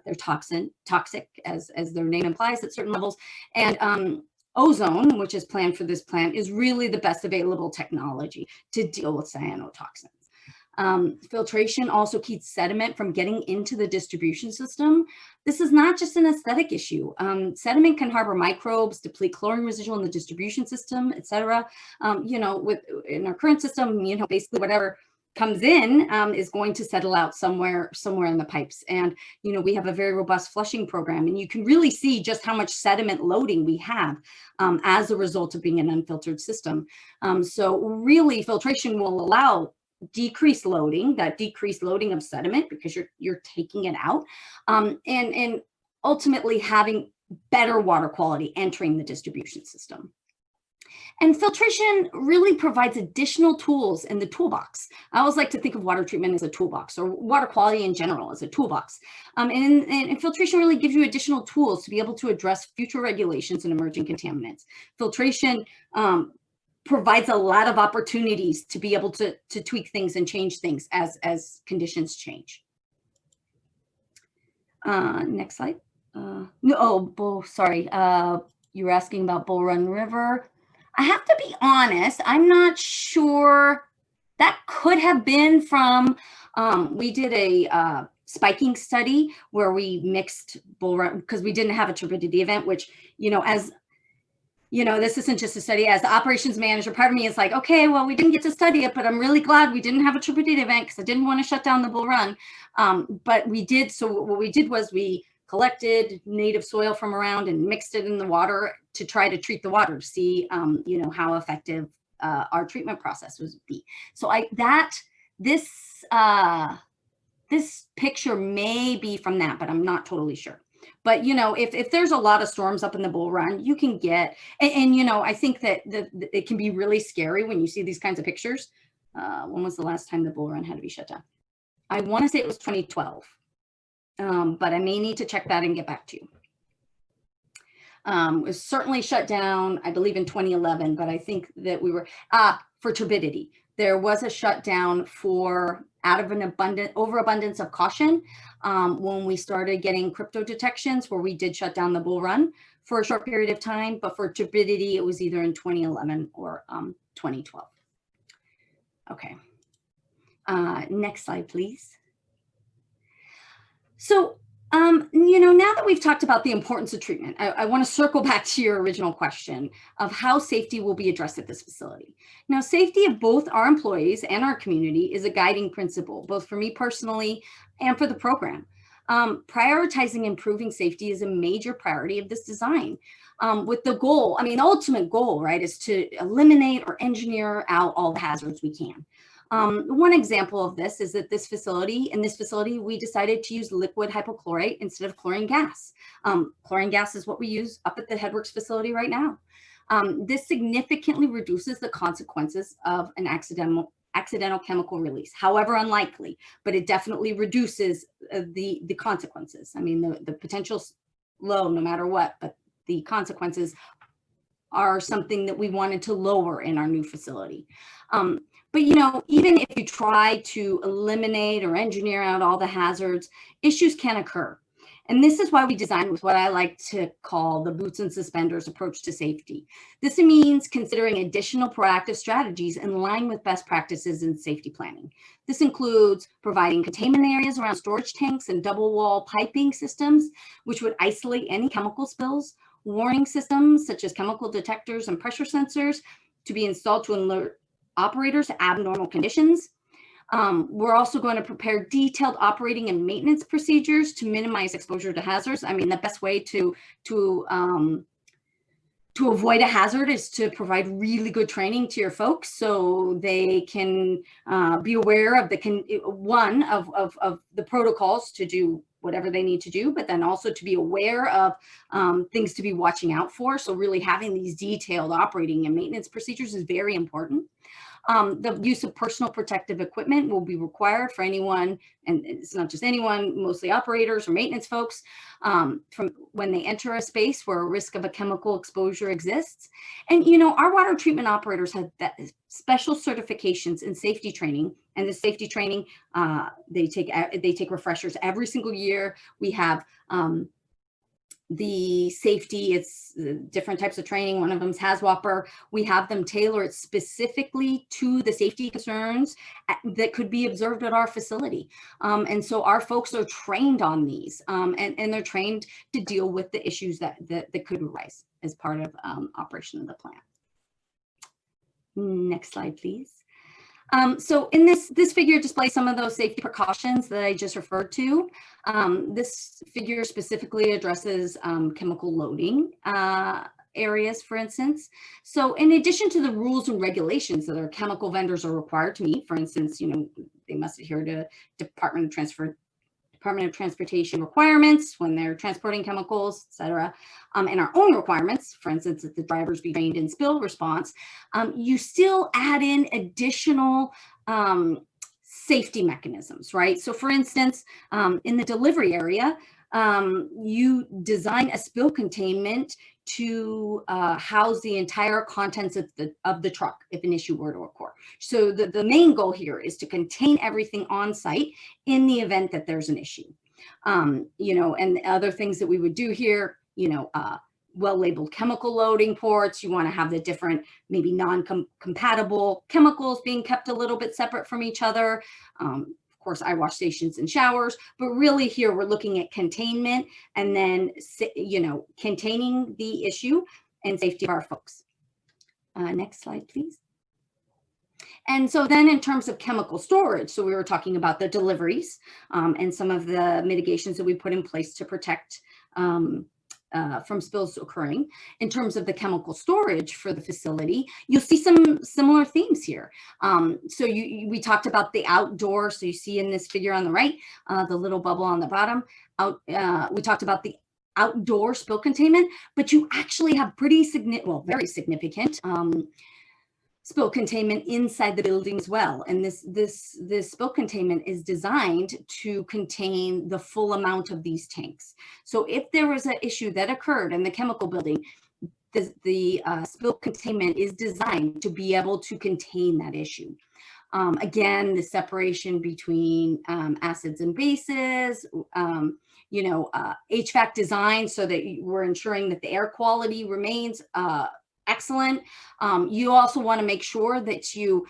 They're toxic, as their name implies, at certain levels. And ozone, which is planned for this plant, is really the best available technology to deal with cyanotoxins. Filtration also keeps sediment from getting into the distribution system. This is not just an aesthetic issue. Sediment can harbor microbes, deplete chlorine residual in the distribution system, etc. In our current system, basically whatever comes in is going to settle out somewhere in the pipes. And, we have a very robust flushing program, and you can really see just how much sediment loading we have as a result of being an unfiltered system. So really, filtration will allow decreased loading of sediment, because you're taking it out, and ultimately having better water quality entering the distribution system. And filtration really provides additional tools in the toolbox. I always like to think of water treatment as a toolbox, or water quality in general as a toolbox. And filtration really gives you additional tools to be able to address future regulations and emerging contaminants. Filtration provides a lot of opportunities to be able to tweak things and change things as conditions change. Next slide. Sorry. You were asking about Bull Run River. I have to be honest, I'm not sure. That could have been from, we did a spiking study where we mixed Bull Run, because we didn't have a turbidity event, which, this isn't just a study. As the operations manager, part of me is like, okay, well, we didn't get to study it, but I'm really glad we didn't have a turbidity event, because I didn't want to shut down the Bull Run. But we did. So what we did was we collected native soil from around and mixed it in the water to try to treat the water to see, how effective our treatment process would be. So this picture may be from that, but I'm not totally sure. But, if there's a lot of storms up in the Bull Run, you can get, and I think that it can be really scary when you see these kinds of pictures. When was the last time the Bull Run had to be shut down? I want to say it was 2012, but I may need to check that and get back to you. It was certainly shut down, I believe, in 2011, but I think that we were, for turbidity. There was a shutdown for out of an overabundance of caution when we started getting crypto detections, where we did shut down the Bull Run for a short period of time. But for turbidity, it was either in 2011 or 2012. Okay. Next slide, please. So, now that we've talked about the importance of treatment, I want to circle back to your original question of how safety will be addressed at this facility. Now, safety of both our employees and our community is a guiding principle, both for me personally and for the program. Prioritizing improving safety is a major priority of this design, with the goal, ultimate goal, right, is to eliminate or engineer out all the hazards we can. One example of this is that in this facility, we decided to use liquid hypochlorite instead of chlorine gas. Chlorine gas is what we use up at the Headworks facility right now. This significantly reduces the consequences of an accidental chemical release, however unlikely, but it definitely reduces the consequences. The potential low no matter what, but the consequences are something that we wanted to lower in our new facility. But you know, even if you try to eliminate or engineer out all the hazards, issues can occur. And this is why we designed with what I like to call the boots and suspenders approach to safety. This means considering additional proactive strategies in line with best practices in safety planning. This includes providing containment areas around storage tanks and double wall piping systems, which would isolate any chemical spills, warning systems such as chemical detectors and pressure sensors to be installed to alert operators to abnormal conditions. We're also going to prepare detailed operating and maintenance procedures to minimize exposure to hazards. I mean, the best way to avoid a hazard is to provide really good training to your folks so they can be aware of the protocols to do whatever they need to do, but then also to be aware of things to be watching out for. So really having these detailed operating and maintenance procedures is very important. The use of personal protective equipment will be required for anyone, and it's not just anyone, mostly operators or maintenance folks, from when they enter a space where a risk of a chemical exposure exists. And, you know, our water treatment operators have that special certifications in safety training, and the safety training, they take refreshers every single year. We have the safety, it's different types of training. One of them is HAZWOPER. We have them tailor it specifically to the safety concerns that could be observed at our facility. And so our folks are trained on these, and they're trained to deal with the issues that could arise as part of operation of the plant. Next slide, please. So in this figure displays some of those safety precautions that I just referred to. This figure specifically addresses chemical loading areas, for instance. So in addition to the rules and regulations that our chemical vendors are required to meet, for instance, you know, they must adhere to Department of Transportation requirements when they're transporting chemicals, et cetera, and our own requirements, for instance, that the drivers be trained in spill response, you still add in additional safety mechanisms, right? So for instance, in the delivery area, you design a spill containment to house the entire contents of the truck if an issue were to occur. So the main goal here is to contain everything on site in the event that there's an issue. You know, and other things that we would do here, you know, well-labeled chemical loading ports. You want to have the different, maybe non-compatible chemicals being kept a little bit separate from each other. Of course, eye wash stations and showers, but really here we're looking at containment and then, you know, containing the issue and safety of our folks. Next slide, please. And so then in terms of chemical storage, so we were talking about the deliveries and some of the mitigations that we put in place to protect from spills occurring. In terms of the chemical storage for the facility, you'll see some similar themes here. So we talked about the outdoor, so you see in this figure on the right, the little bubble on the bottom, we talked about the outdoor spill containment, but you actually have pretty significant, well, very significant spill containment inside the building as well. And this spill containment is designed to contain the full amount of these tanks. So if there was an issue that occurred in the chemical building, the spill containment is designed to be able to contain that issue. Again, the separation between acids and bases, you know, HVAC design so that we're ensuring that the air quality remains excellent. You also want to make sure that you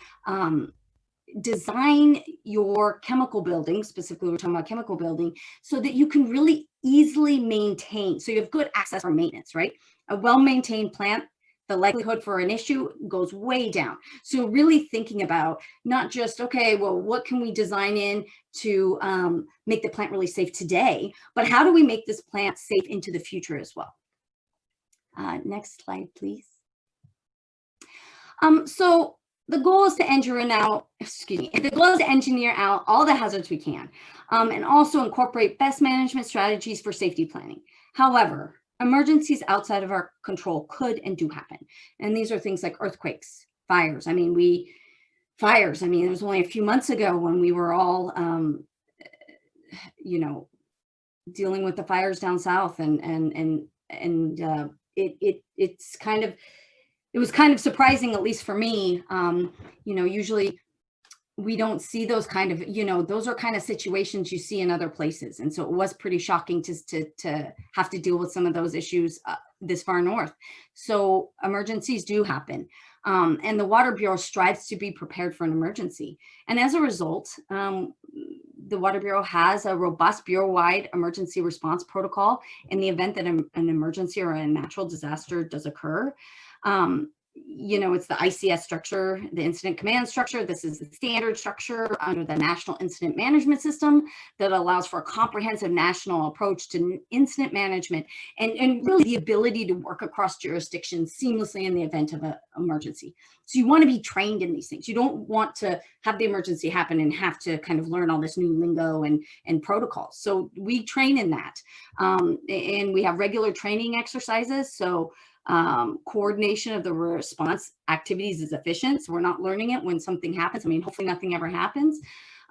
design your chemical building, specifically we're talking about chemical building, so that you can really easily maintain, so you have good access for maintenance, right? A well-maintained plant, the likelihood for an issue goes way down. So really thinking about not just, okay, well, what can we design in to make the plant really safe today, but how do we make this plant safe into the future as well? Next slide, please. So the goal is to engineer out all the hazards we can, and also incorporate best management strategies for safety planning. However, emergencies outside of our control could and do happen. And these are things like earthquakes, fires. I mean, it was only a few months ago when we were all, you know, dealing with the fires down south, and it's kind of, it was kind of surprising, at least for me. You know, usually we don't see those kind of, you know, those are kind of situations you see in other places. And so it was pretty shocking to have to deal with some of those issues this far north. So emergencies do happen. And the Water Bureau strives to be prepared for an emergency. And as a result, the Water Bureau has a robust bureau-wide emergency response protocol in the event that an emergency or a natural disaster does occur. You know, it's the ICS structure, the incident command structure. This is the standard structure under the National Incident Management System that allows for a comprehensive national approach to incident management and really the ability to work across jurisdictions seamlessly in the event of an emergency. So you want to be trained in these things. You don't want to have the emergency happen and have to kind of learn all this new lingo and protocols. So we train in that. And we have regular training exercises. So coordination of the response activities is efficient. So we're not learning it when something happens. I mean, hopefully nothing ever happens.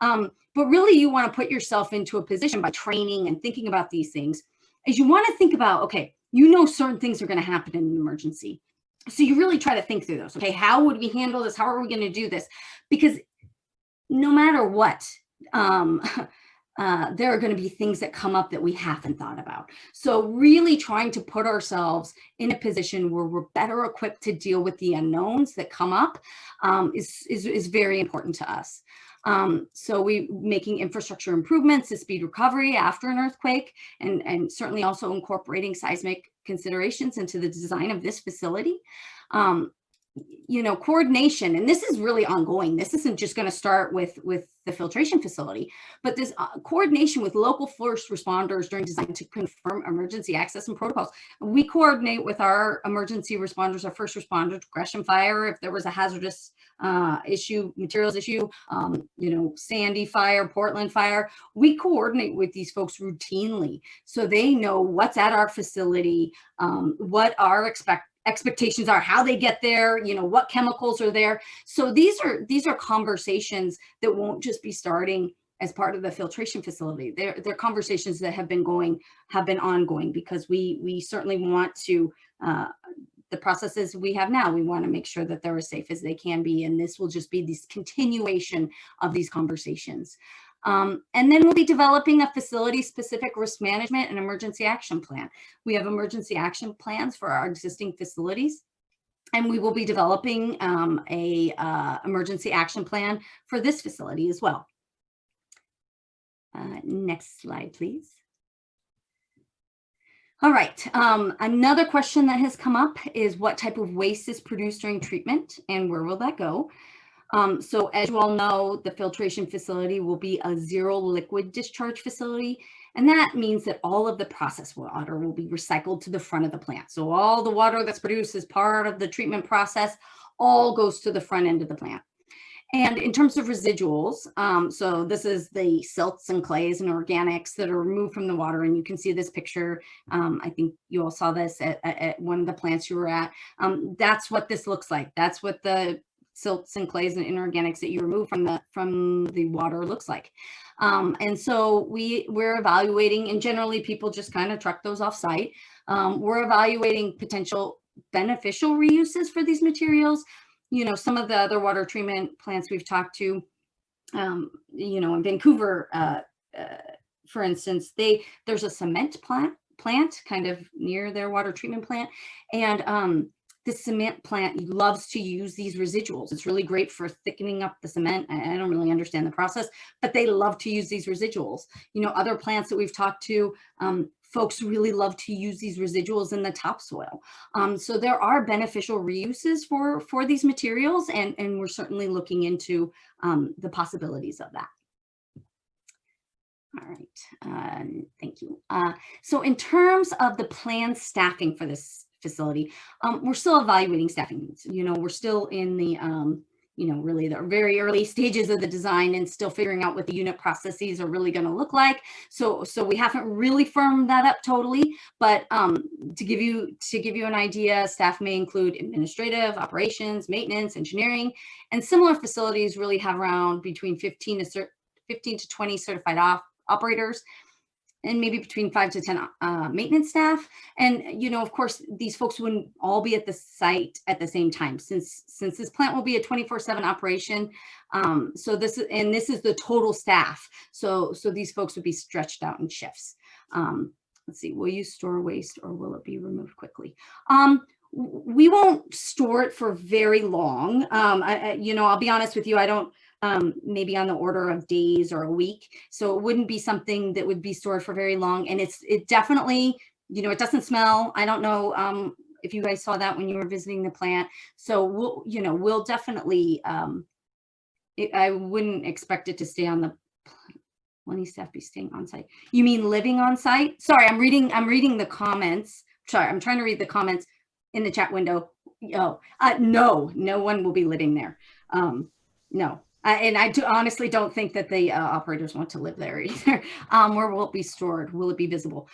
But really you want to put yourself into a position by training and thinking about these things, as you want to think about, okay, you know, certain things are going to happen in an emergency. So you really try to think through those. Okay, how would we handle this? How are we going to do this? Because no matter what, there are going to be things that come up that we haven't thought about. So really trying to put ourselves in a position where we're better equipped to deal with the unknowns that come up is very important to us. So we making infrastructure improvements to speed recovery after an earthquake, and certainly also incorporating seismic considerations into the design of this facility. You know, coordination, and this is really ongoing. This isn't just going to start with the filtration facility, but this coordination with local first responders during design to confirm emergency access and protocols. We coordinate with our emergency responders, our first responders, Gresham Fire, if there was a hazardous issue, materials issue, you know, Sandy Fire, Portland Fire. We coordinate with these folks routinely so they know what's at our facility, what our expectations are, how they get there, you know, what chemicals are there. So these are conversations that won't just be starting as part of the filtration facility. They're conversations that have been ongoing, because we certainly want to, the processes we have now, we want to make sure that they're as safe as they can be. And this will just be this continuation of these conversations. And then we'll be developing a facility-specific risk management and emergency action plan. We have emergency action plans for our existing facilities, and we will be developing a emergency action plan for this facility as well. Next slide, please. All right, another question that has come up is what type of waste is produced during treatment and where will that go? So as you all know, the filtration facility will be a zero liquid discharge facility. And that means that all of the processed water will be recycled to the front of the plant. So all the water that's produced as part of the treatment process all goes to the front end of the plant. And in terms of residuals, so this is the silts and clays and organics that are removed from the water. And you can see this picture. I think you all saw this at one of the plants you were at. That's what this looks like. That's what the silts and clays and inorganics that you remove from the water looks like. And so we're evaluating, and generally people just kind of truck those off site. We're evaluating potential beneficial reuses for these materials. You know, some of the other water treatment plants we've talked to, you know, in Vancouver, for instance, there's a cement plant kind of near their water treatment plant. And the cement plant loves to use these residuals. It's really great for thickening up the cement. I don't really understand the process, but they love to use these residuals. You know, other plants that we've talked to, folks really love to use these residuals in the topsoil. So there are beneficial reuses for these materials, and we're certainly looking into the possibilities of that. All right, thank you. So in terms of the planned staffing for this facility, we're still evaluating staffing needs. You know, we're still in the, you know, really the very early stages of the design and still figuring out what the unit processes are really going to look like. So we haven't really firmed that up totally, but to give you an idea, staff may include administrative, operations, maintenance, engineering, and similar facilities really have around between 15 to 20 certified operators. and maybe between 5 to 10 maintenance staff. And, you know, of course, these folks wouldn't all be at the site at the same time, since this plant will be a 24/7 operation. So this is the total staff. So these folks would be stretched out in shifts. Let's see, will you store waste or will it be removed quickly? We won't store it for very long. You know, I'll be honest with you, I don't, maybe on the order of days or a week. So it wouldn't be something that would be stored for very long. And it definitely, you know, it doesn't smell. I don't know if you guys saw that when you were visiting the plant. So we'll definitely, I wouldn't expect it to stay on the, when these staff be staying on site. You mean living on site? Sorry, I'm reading the comments. Sorry, I'm trying to read the comments in the chat window. No one will be living there. No. And I honestly don't think that the operators want to live there either. Where will it be stored? Will it be visible?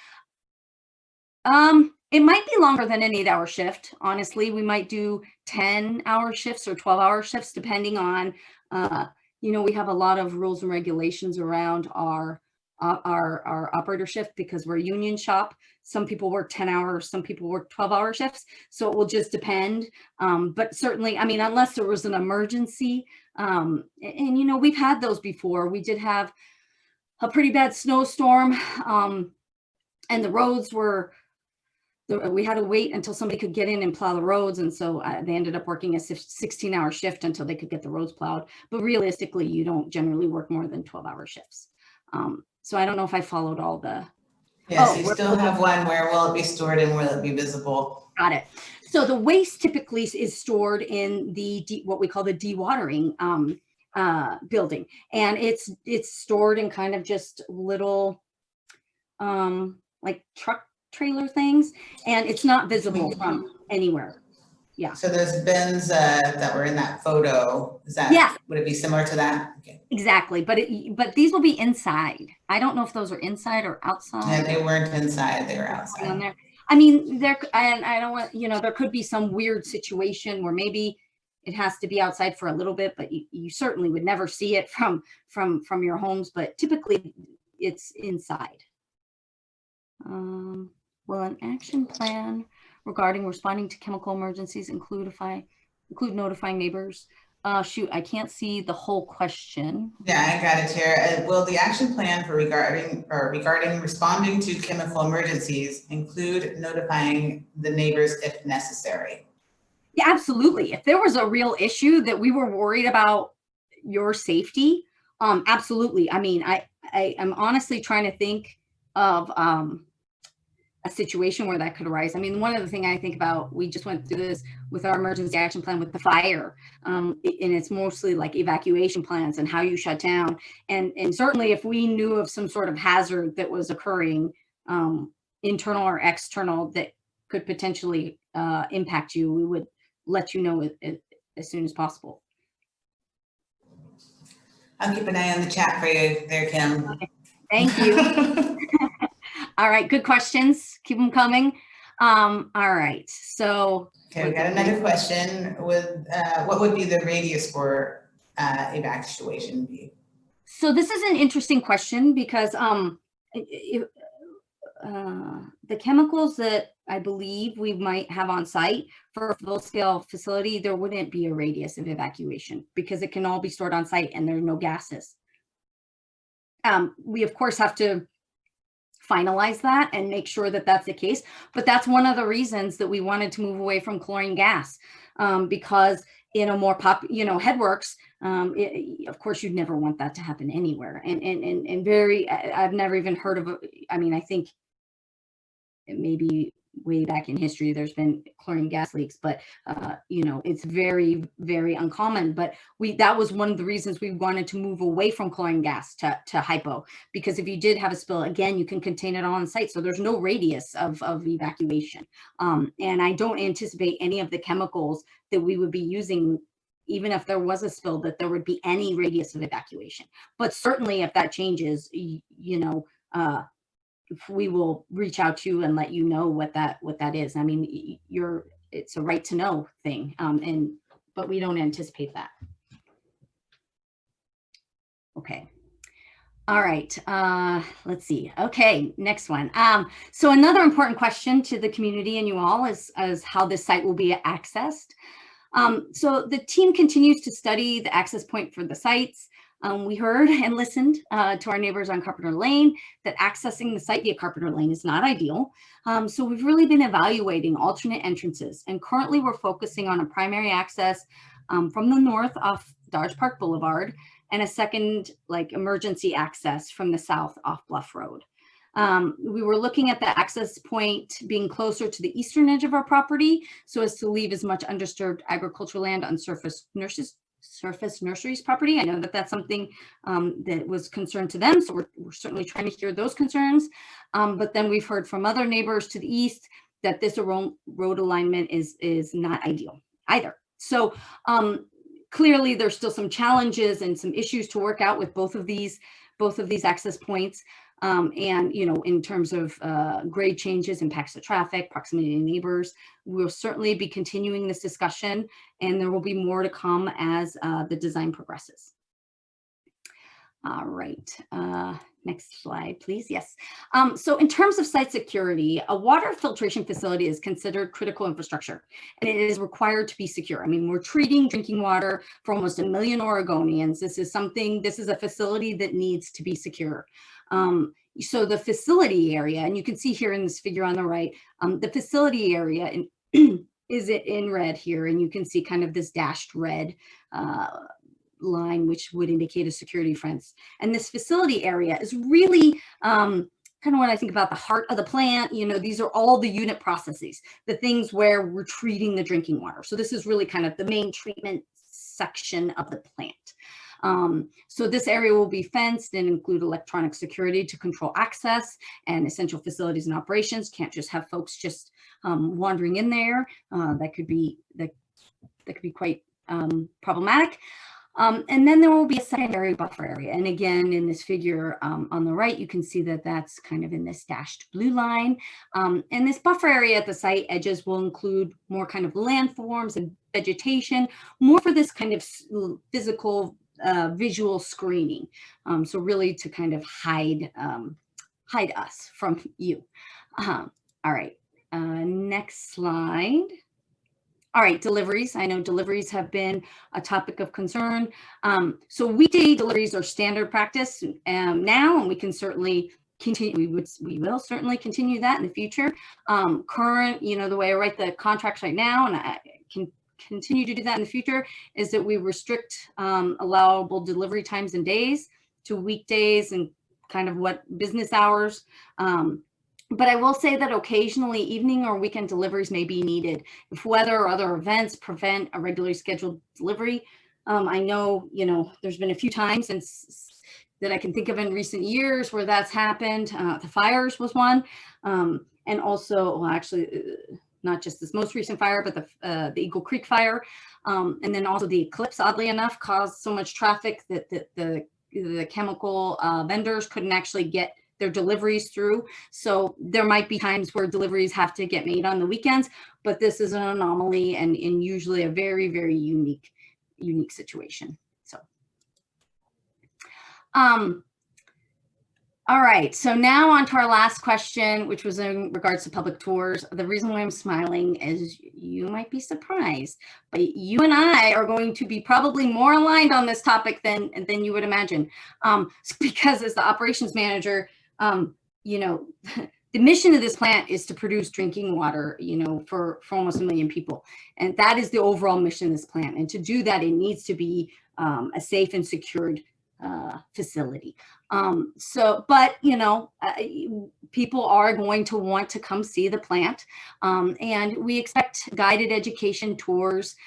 It might be longer than an 8-hour shift. Honestly, we might do 10-hour shifts or 12-hour shifts, depending on, you know, we have a lot of rules and regulations around our operator shift because we're a union shop. Some people work 10 hours, some people work 12-hour shifts. So it will just depend. But certainly, I mean, unless there was an emergency, and you know, we've had those before. We did have a pretty bad snowstorm, and the roads were, we had to wait until somebody could get in and plow the roads. And so they ended up working a 16-hour shift until they could get the roads plowed. But realistically, you don't generally work more than 12-hour shifts. So I don't know if I followed all the. Yes, you still have one where will it be stored and will it be visible? Got it. So the waste typically is stored in the what we call the dewatering building, and it's stored in kind of just little like truck trailer things, and it's not visible from anywhere. Yeah. So those bins that were in that photo, is that, yeah, would it be similar to that? Okay. Exactly, but these will be inside. I don't know if those are inside or outside. Yeah, they weren't inside, they were outside. On there. I mean, and I don't want, you know, there could be some weird situation where maybe it has to be outside for a little bit, but you certainly would never see it from your homes, but typically it's inside. Will an action plan regarding responding to chemical emergencies include notifying neighbors? Shoot, I can't see the whole question. Yeah, I got it here. Will the action plan for regarding responding to chemical emergencies include notifying the neighbors if necessary? Yeah, absolutely. If there was a real issue that we were worried about your safety, absolutely. I mean, I'm honestly trying to think of a situation where that could arise. I mean, one of the things I think about, we just went through this with our emergency action plan with the fire, and it's mostly like evacuation plans and how you shut down. And certainly if we knew of some sort of hazard that was occurring, internal or external, that could potentially impact you, we would let you know as soon as possible. I'll keep an eye on the chat for you there, Kim. Okay. Thank you. All right, good questions. Keep them coming. All right, so. Okay, we got another question. What would be the radius for evacuation be? So this is an interesting question because the chemicals that I believe we might have on site for a full-scale facility, there wouldn't be a radius of evacuation because it can all be stored on site and there are no gases. We of course have to finalize that and make sure that that's the case. But that's one of the reasons that we wanted to move away from chlorine gas, because in a more headworks, of course, you'd never want that to happen anywhere. And I've never even heard of, I mean, I think maybe way back in history, there's been chlorine gas leaks, but it's very, very uncommon. But that was one of the reasons we wanted to move away from chlorine gas to hypo, because if you did have a spill, again, you can contain it on site. So there's no radius of evacuation. And I don't anticipate any of the chemicals that we would be using, even if there was a spill, that there would be any radius of evacuation. But certainly if that changes, we will reach out to you and let you know what that is. I mean, it's a right to know thing, but we don't anticipate that. Okay. All right, let's see. Okay, next one. So another important question to the community and you all is how this site will be accessed. So the team continues to study the access point for the sites. We heard and listened to our neighbors on Carpenter Lane that accessing the site via Carpenter Lane is not ideal. So we've really been evaluating alternate entrances, and currently we're focusing on a primary access from the north off Dodge Park Boulevard, and a second like emergency access from the south off Bluff Road. We were looking at the access point being closer to the eastern edge of our property so as to leave as much undisturbed agricultural land on surface nurseries property. I know that that's something that was concerned to them, so we're certainly trying to hear those concerns. But then we've heard from other neighbors to the east that this road alignment is not ideal either. So clearly there's still some challenges and some issues to work out with both of these access points. And, you know, in terms of grade changes, impacts to traffic, proximity to neighbors, we'll certainly be continuing this discussion, and there will be more to come as the design progresses. All right, next slide, please. Yes. So in terms of site security, a water filtration facility is considered critical infrastructure, and it is required to be secure. I mean, we're treating drinking water for almost 1 million Oregonians. This is a facility that needs to be secure. So the facility area, and you can see here in this figure on the right, the facility area is it in red here, and you can see kind of this dashed red line, which would indicate a security fence. And this facility area is really kind of when I think about the heart of the plant. You know, these are all the unit processes, the things where we're treating the drinking water. So this is really kind of the main treatment section of the plant. So this area will be fenced and include electronic security to control access and essential facilities and operations. Can't just have folks just wandering in there. That could be quite problematic. And then there will be a secondary buffer area. And again, in this figure on the right, you can see that that's kind of in this dashed blue line. And this buffer area at the site edges will include more kind of landforms and vegetation, more for this kind of physical visual screening. So really to kind of hide us from you. All right, next slide. All right, deliveries. I know deliveries have been a topic of concern. So weekday deliveries are standard practice now, and we can certainly continue. We will certainly continue that in the future. Current, you know, the way I write the contracts right now, and I can continue to do that in the future, is that we restrict allowable delivery times and days to weekdays and kind of what business hours. But I will say that occasionally evening or weekend deliveries may be needed if weather or other events prevent a regularly scheduled delivery. I know, you know, there's been a few times since that I can think of in recent years where that's happened. The fires was one. And also, well, actually, not just this most recent fire, but the Eagle Creek fire. And then also the eclipse, oddly enough, caused so much traffic that the chemical vendors couldn't actually get their deliveries through. So there might be times where deliveries have to get made on the weekends, but this is an anomaly and usually a very, very unique situation. So, all right, so now on to our last question, which was in regards to public tours. The reason why I'm smiling is you might be surprised, but you and I are going to be probably more aligned on this topic than you would imagine. Because as the operations manager, you know, the mission of this plant is to produce drinking water, you know, for almost 1 million people. And that is the overall mission of this plant. And to do that, it needs to be a safe and secured facility. But you know, people are going to want to come see the plant, and we expect guided education tours.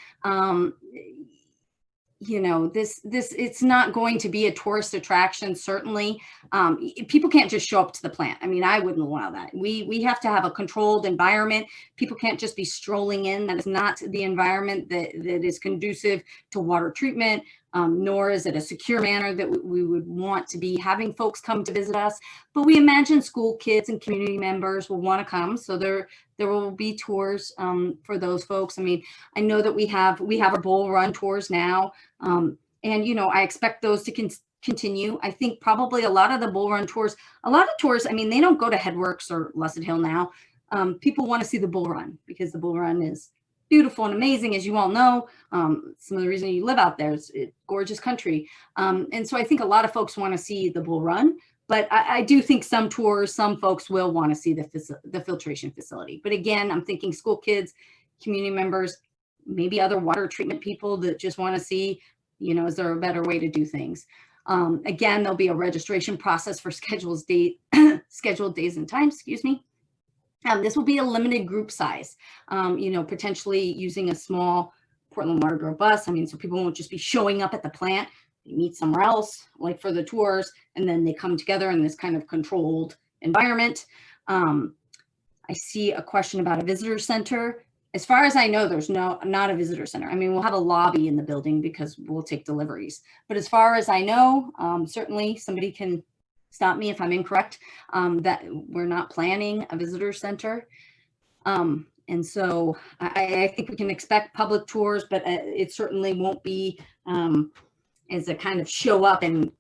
You know, it's not going to be a tourist attraction. Certainly, people can't just show up to the plant. I mean, I wouldn't allow that. We have to have a controlled environment. People can't just be strolling in. That is not the environment that is conducive to water treatment. Nor is it a secure manner that we would want to be having folks come to visit us. But we imagine school kids and community members will want to come. So there will be tours for those folks. I mean, I know that we have our Bull Run tours now. And, you know, I expect those to continue. I think probably a lot of the Bull Run tours, I mean, they don't go to Headworks or Lusset Hill now. People want to see the Bull Run because the Bull Run is beautiful and amazing, as you all know. Some of the reason you live out there is it's gorgeous country. And so I think a lot of folks want to see the Bull Run, but I do think some tours, some folks will want to see the filtration facility. But again, I'm thinking school kids, community members, maybe other water treatment people that just want to see, you know, is there a better way to do things? Again, there'll be a registration process for scheduled days and times, excuse me. This will be a limited group size, you know, potentially using a small Portland Water Bureau bus. I mean, so people won't just be showing up at the plant, they meet somewhere else, like for the tours, and then they come together in this kind of controlled environment. I see a question about a visitor center. As far as I know, there's not a visitor center. I mean, we'll have a lobby in the building because we'll take deliveries. But as far as I know, certainly somebody can stop me if I'm incorrect, that we're not planning a visitor center. And so I think we can expect public tours, but it certainly won't be as a kind of show up and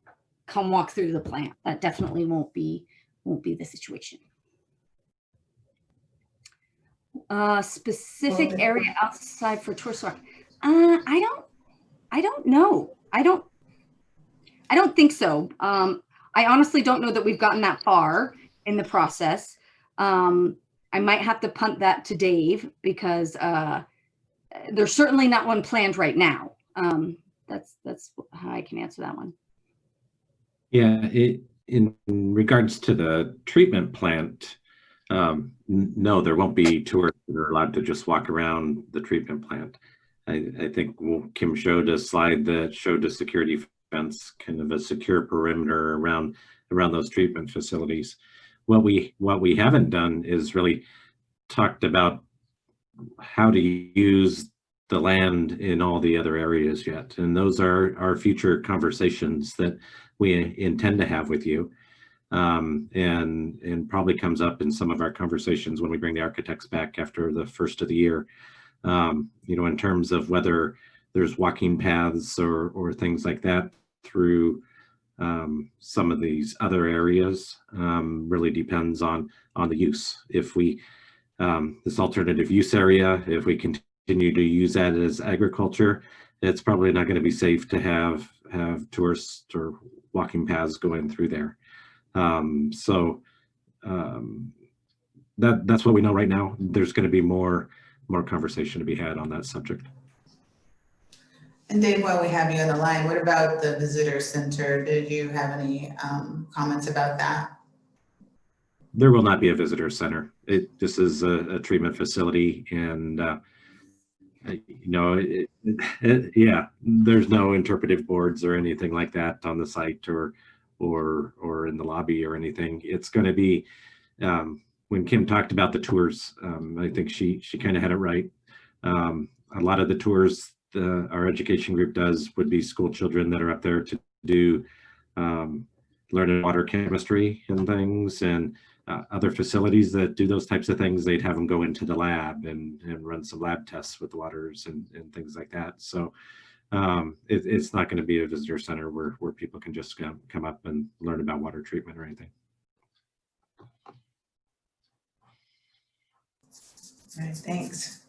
come walk through the plant. That definitely won't be the situation. Specific area outside for tour stock. I don't know. I don't think so. I honestly don't know that we've gotten that far in the process. I might have to punt that to Dave because there's certainly not one planned right now. That's how I can answer that one. Yeah, in regards to the treatment plant, no, there won't be tours that are allowed to just walk around the treatment plant. I think Kim showed a slide that showed a security fence, kind of a secure perimeter around those treatment facilities. What we haven't done is really talked about how to use the land in all the other areas yet. And those are our future conversations that we intend to have with you. And probably comes up in some of our conversations when we bring the architects back after the first of the year, you know, in terms of whether there's walking paths or things like that through some of these other areas. Really depends on the use. If we, this alternative use area, if we continue to use that as agriculture, it's probably not going to be safe to have tourists or walking paths going through there. That's what we know right now. There's going to be more conversation to be had on that subject. And Dave, while we have you on the line, what about the visitor center? Did you have any comments about that? There will not be a visitor center. This is a treatment facility, and you know, yeah, there's no interpretive boards or anything like that on the site or in the lobby or anything. It's going to be, when Kim talked about the tours, I think she kind of had it right. A lot of the tours our education group does would be school children that are up there to do learn water chemistry and things, and other facilities that do those types of things, they'd have them go into the lab and run some lab tests with the waters and things like that. So it's not going to be a visitor center where people can just come up and learn about water treatment or anything. All right, thanks.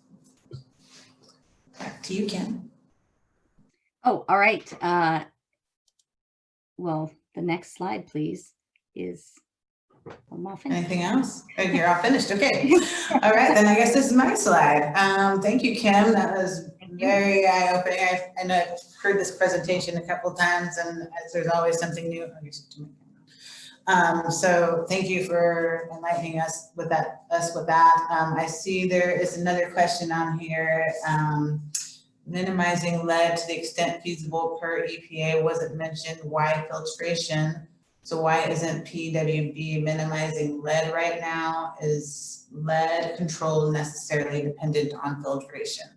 Back to you, Kim. Oh, all right. Well, the next slide, please, is I'm all finished. Anything else? Oh, you're all finished. Okay. All right, then I guess this is my slide. Thank you, Kim. That was very eye-opening. I know I've heard this presentation a couple of times, and there's always something new. So thank you for enlightening us with that. I see there is another question on here. Minimizing lead to the extent feasible per EPA wasn't mentioned. Why filtration? So why isn't PWB minimizing lead right now? Is lead control necessarily dependent on filtration?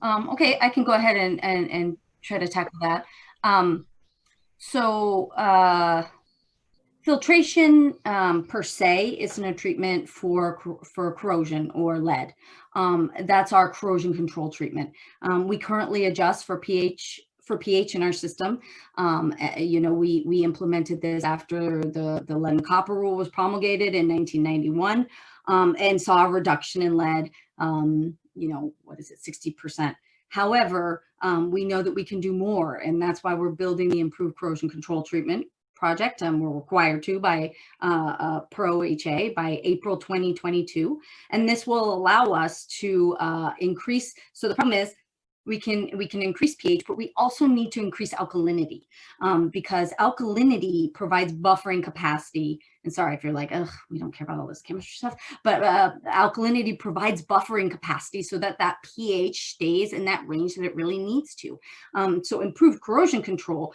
Okay, I can go ahead and try to tackle that. Filtration per se isn't a treatment for corrosion or lead. That's our corrosion control treatment. We currently adjust for pH for pH in our system. You know, we implemented this after the lead and copper rule was promulgated in 1991, and saw a reduction in lead, you know, what is it, 60%. However, we know that we can do more, and that's why we're building the improved corrosion control treatment project. We're required to by pro OHA by April 2022, and this will allow us to increase. So the problem is we can increase pH, but we also need to increase alkalinity, because alkalinity provides buffering capacity. And sorry if you're like, ugh, we don't care about all this chemistry stuff, but alkalinity provides buffering capacity so that that pH stays in that range that it really needs to. So improved corrosion control,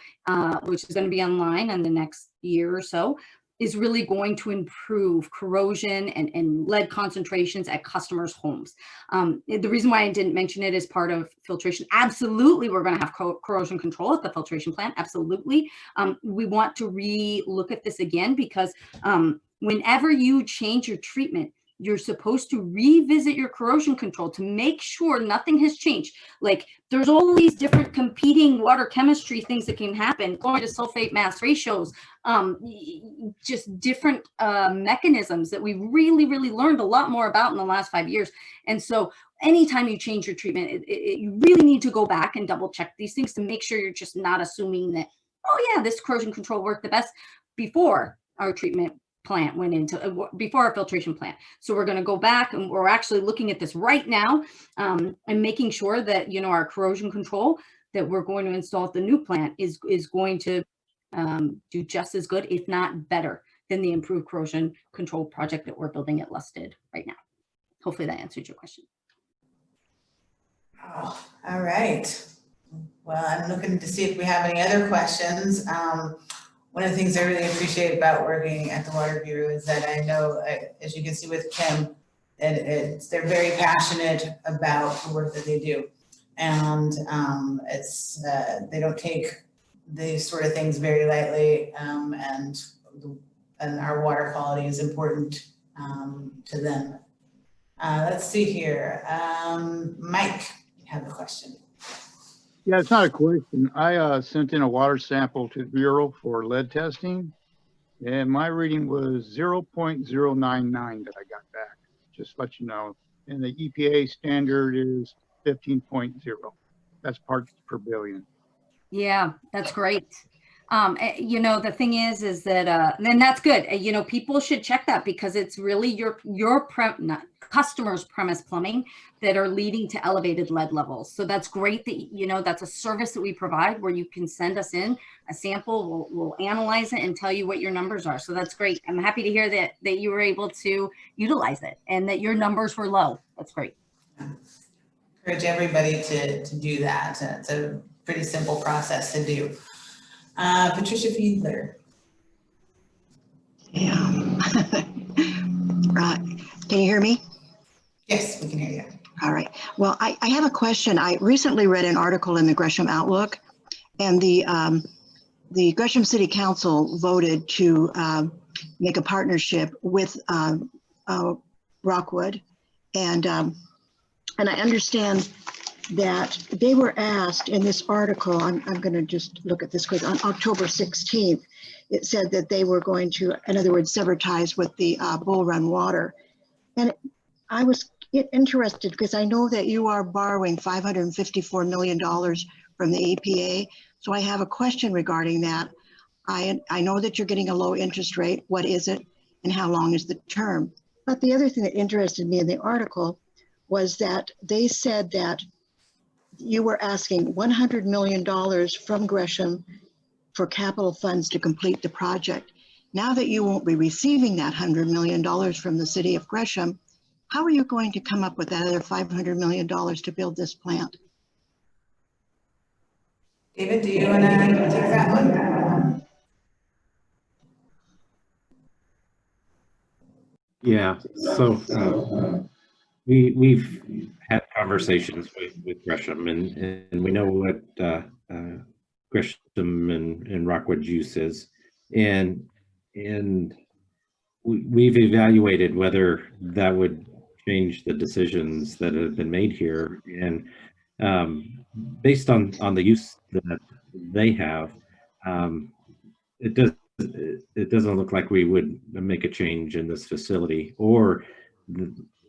which is going to be online in the next year or so, is really going to improve corrosion and lead concentrations at customers' homes. The reason why I didn't mention it as part of filtration, absolutely, we're going to have corrosion control at the filtration plant. Absolutely. We want to re-look at this again, because whenever you change your treatment, you're supposed to revisit your corrosion control to make sure nothing has changed. Like, there's all these different competing water chemistry things that can happen, chlorine to sulfate mass ratios, just different mechanisms that we really learned a lot more about in the last 5 years. And so anytime you change your treatment, you really need to go back and double check these things to make sure you're just not assuming that, oh yeah, this corrosion control worked the best before our treatment plant went into, before our filtration plant. So we're going to go back, and we're actually looking at this right now, and making sure that, you know, our corrosion control that we're going to install at the new plant is going to do just as good, if not better, than the improved corrosion control project that we're building at Lusted right now. Hopefully that answered your question. Oh, all right. Well, I'm looking to see if we have any other questions. One of the things I really appreciate about working at the Water Bureau is that I know, as you can see with Kim, they're very passionate about the work that they do. And they don't take these sort of things very lightly, and our water quality is important to them. Let's see here. Mike, you have a question. Yeah, it's not a question. I sent in a water sample to the Bureau for lead testing, and my reading was 0.099 that I got back, just to let you know. And the EPA standard is 15.0. That's parts per billion. Yeah, that's great. You know, the thing is that, then that's good. You know, people should check that, because it's really your customers' premise plumbing that are leading to elevated lead levels. So that's great that, you know, that's a service that we provide where you can send us in a sample, we'll analyze it and tell you what your numbers are. So that's great. I'm happy to hear that you were able to utilize it and that your numbers were low. That's great. Encourage everybody to do that. It's a pretty simple process to do. Patricia Fiedler. Yeah. Right. Can you hear me? Yes, we can hear you. All right. Well, I have a question. I recently read an article in the Gresham Outlook, and the Gresham City Council voted to make a partnership with Rockwood, and I understand that they were asked in this article, I'm going to just look at this quick, on October 16th, it said that they were going to, in other words, sever ties with the Bull Run Water. And I was interested because I know that you are borrowing $554 million from the EPA. So I have a question regarding that. I know that you're getting a low interest rate. What is it and how long is the term? But the other thing that interested me in the article was that they said that you were asking $100 million from Gresham for capital funds to complete the project. Now that you won't be receiving that $100 million from the city of Gresham, how are you going to come up with that other $500 million to build this plant? David, do you want to take that one? Yeah, so we've had conversations with Gresham, and we know what Gresham and Rockwood's use is, and we've evaluated whether that would change the decisions that have been made here. And Based on the use that they have, it doesn't look like we would make a change in this facility, or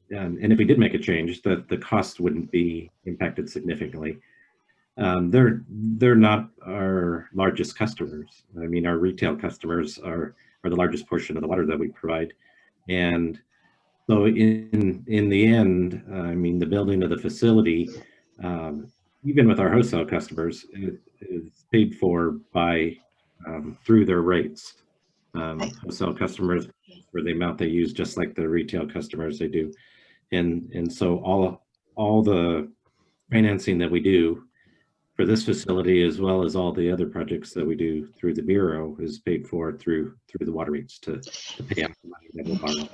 and if we did make a change, that the cost wouldn't be impacted significantly. They're not our largest customers. I mean, our retail customers are the largest portion of the water that we provide, and so in the end, I mean, the building of the facility, even with our wholesale customers, is paid for by through their rates. Wholesale customers, for the amount they use, just like the retail customers they do, and so all the financing that we do for this facility, as well as all the other projects that we do through the Bureau, is paid for through the water rates to pay out the money that we'll borrow.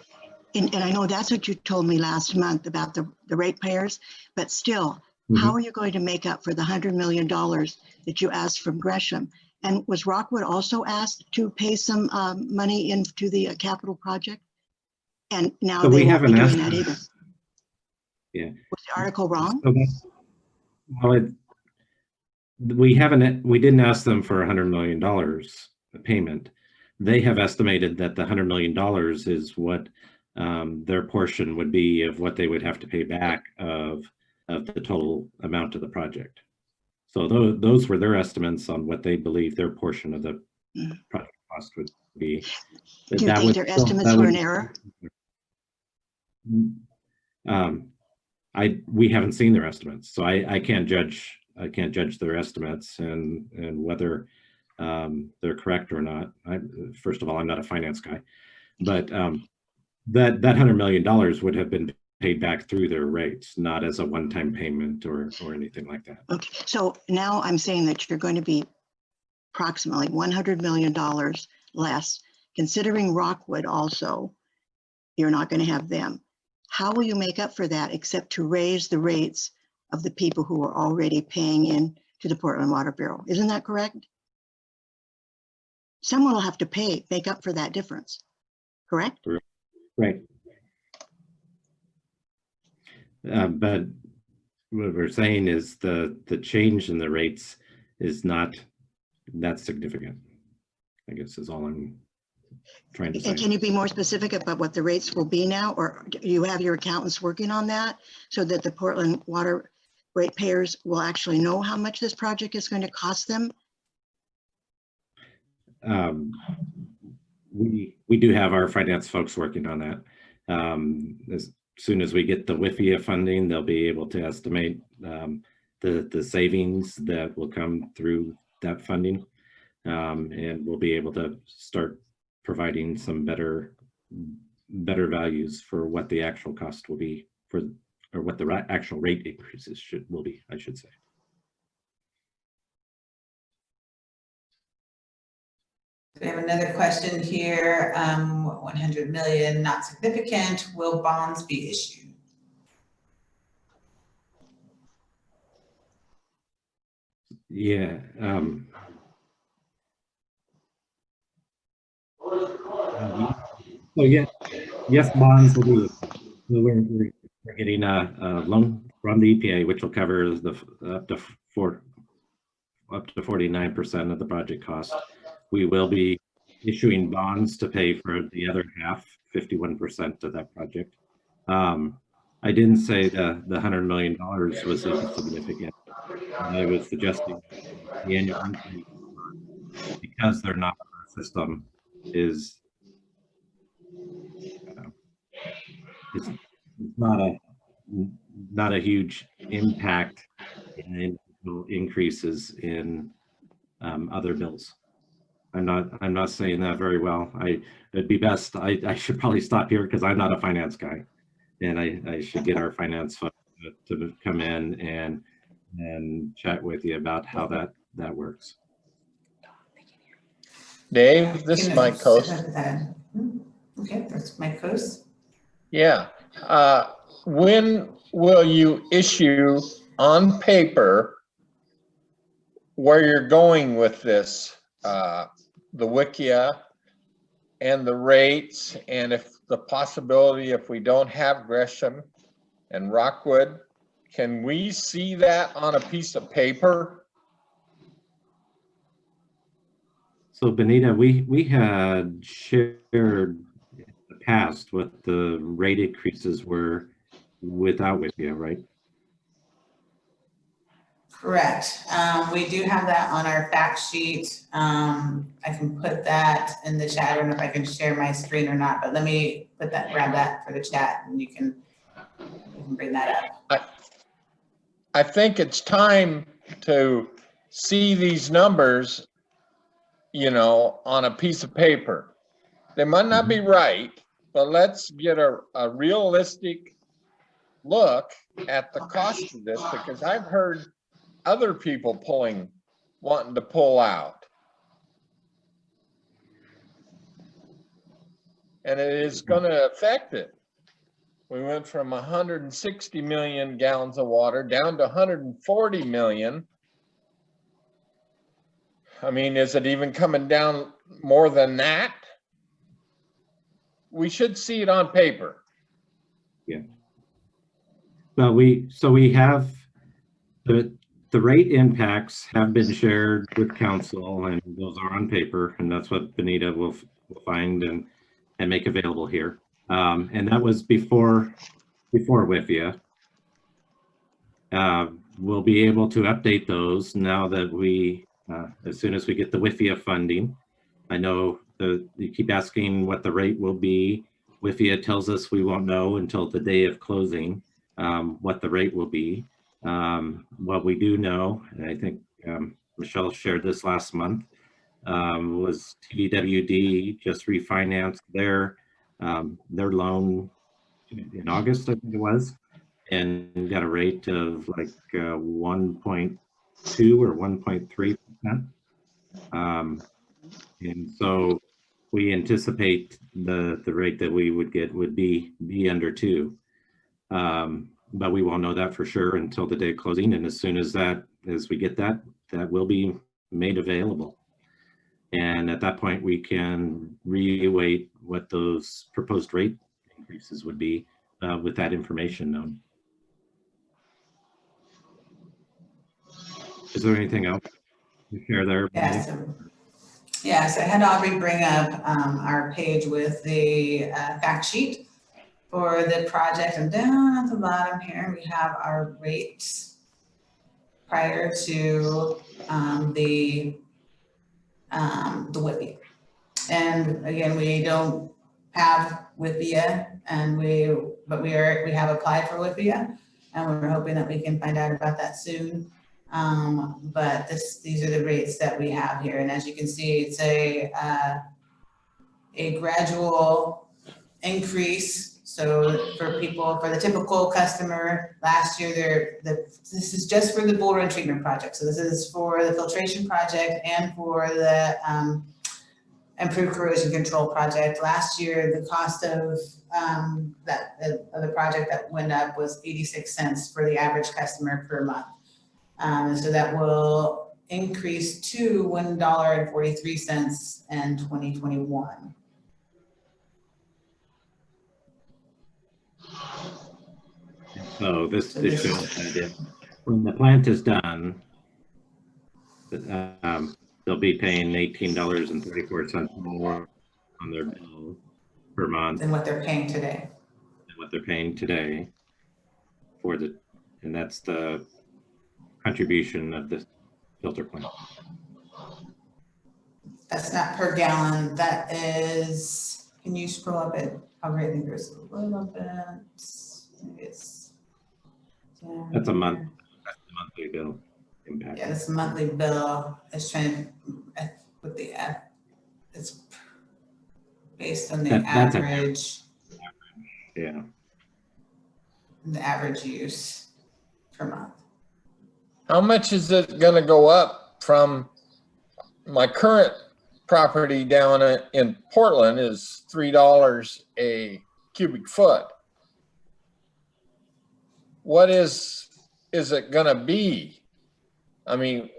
And I know that's what you told me last month about the ratepayers, but still, how are you going to make up for the $100 million that you asked from Gresham? And was Rockwood also asked to pay some money into the capital project? And now So they we won't be haven't doing asked that them. either. Yeah. Was the article wrong? So we didn't ask them for $100 million payment. They have estimated that the $100 million is what their portion would be of what they would have to pay back of the total amount of the project. So those were their estimates on what they believe their portion of the project cost would be. Do you think their estimates were in error? We haven't seen their estimates, so I can't judge their estimates and whether they're correct or not. First of all, I'm not a finance guy, but that $100 million would have been paid back through their rates, not as a one-time payment or anything like that. Okay, so now I'm saying that you're going to be approximately $100 million less, considering Rockwood also, you're not going to have them. How will you make up for that except to raise the rates of the people who are already paying in to the Portland Water Bureau? Isn't that correct? Someone will have to make up for that difference, correct? Right. But what we're saying is the change in the rates is not that significant, I guess is all I'm trying to say. And can you be more specific about what the rates will be now, or do you have your accountants working on that so that the Portland Water ratepayers will actually know how much this project is going to cost them? We do have our finance folks working on that. As soon as we get the WIFIA funding, they'll be able to estimate the savings that will come through that funding, and we'll be able to start providing some better values for what the actual cost will be or what the actual rate increases will be, I should say. We have another question here. 100 million, not significant. Will bonds be issued? Yeah. So yes, bonds will be. We're getting a loan from the EPA, which will cover up to 49% of the project cost. We will be issuing bonds to pay for the other half, 51% of that project. I didn't say the $100 million was insignificant. I was suggesting the annual increase, because they're not in our system, is it's not a huge impact in increases in other bills. I'm not saying that very well. It'd be best. I should probably stop here because I'm not a finance guy, and I should get our finance folks to come in and chat with you about how that works. Dave, this is Mike Coast. Okay, that's Mike Coast. Yeah. When will you issue on paper where you're going with this, the WICIA and the rates, and if the possibility, if we don't have Gresham and Rockwood, can we see that on a piece of paper? So Benita, we had shared in the past what the rate increases were without with you, right? Correct. We do have that on our fact sheet. I can put that in the chat. I don't know if I can share my screen or not, but let me put that, grab that for the chat, and you can bring that up. I think it's time to see these numbers, you know, on a piece of paper. They might not be right, but let's get a realistic look at the cost of this, because I've heard other people wanting to pull out. And it is going to affect it. We went from 160 million gallons of water down to 140 million. I mean, is it even coming down more than that? We should see it on paper. Yeah. But we have the rate impacts have been shared with council, and those are on paper, and that's what Benita will find and make available here. And that was before WIFIA. We'll be able to update those now that we, as soon as we get the WIFIA funding. I know you keep asking what the rate will be. WIFIA tells us we won't know until the day of closing what the rate will be. What we do know, and I think Michelle shared this last month, was TDWD just refinanced their loan in August, I think it was, and got a rate of like 1.2 or 1.3%. And so we anticipate the rate that we would get would be under 2. But we won't know that for sure until the day of closing. And as soon as we get that will be made available. And at that point, we can reevaluate what those proposed rate increases would be with that information known. Is there anything else to share there? Yes, I had Aubrey bring up our page with the fact sheet for the project, and down at the bottom here, we have our rates prior to the WIPIA. And again, we don't have WIPIA, but we have applied for WIPIA, and we're hoping that we can find out about that soon. But these are the rates that we have here, and as you can see, it's a gradual increase. So for the typical customer, last year, this is just for the Bull Run treatment project. So this is for the filtration project and for the improved corrosion control project. Last year, the cost of the project that went up was 86 cents for the average customer per month. So that will increase to $1.43 in 2021. So this shows that when the plant is done, they'll be paying $18.34 more on their bill per month than what they're paying today. And that's the contribution of the filter plant. That's not per gallon. That is, can you scroll up it? I think there's a little bit. That's a monthly bill impact. Yeah, that's a monthly bill. It's trying to with the it's based on the average. Yeah. The average use per month. How much is it going to go up from my current property down in Portland is $3 a cubic foot? What is it going to be? I mean,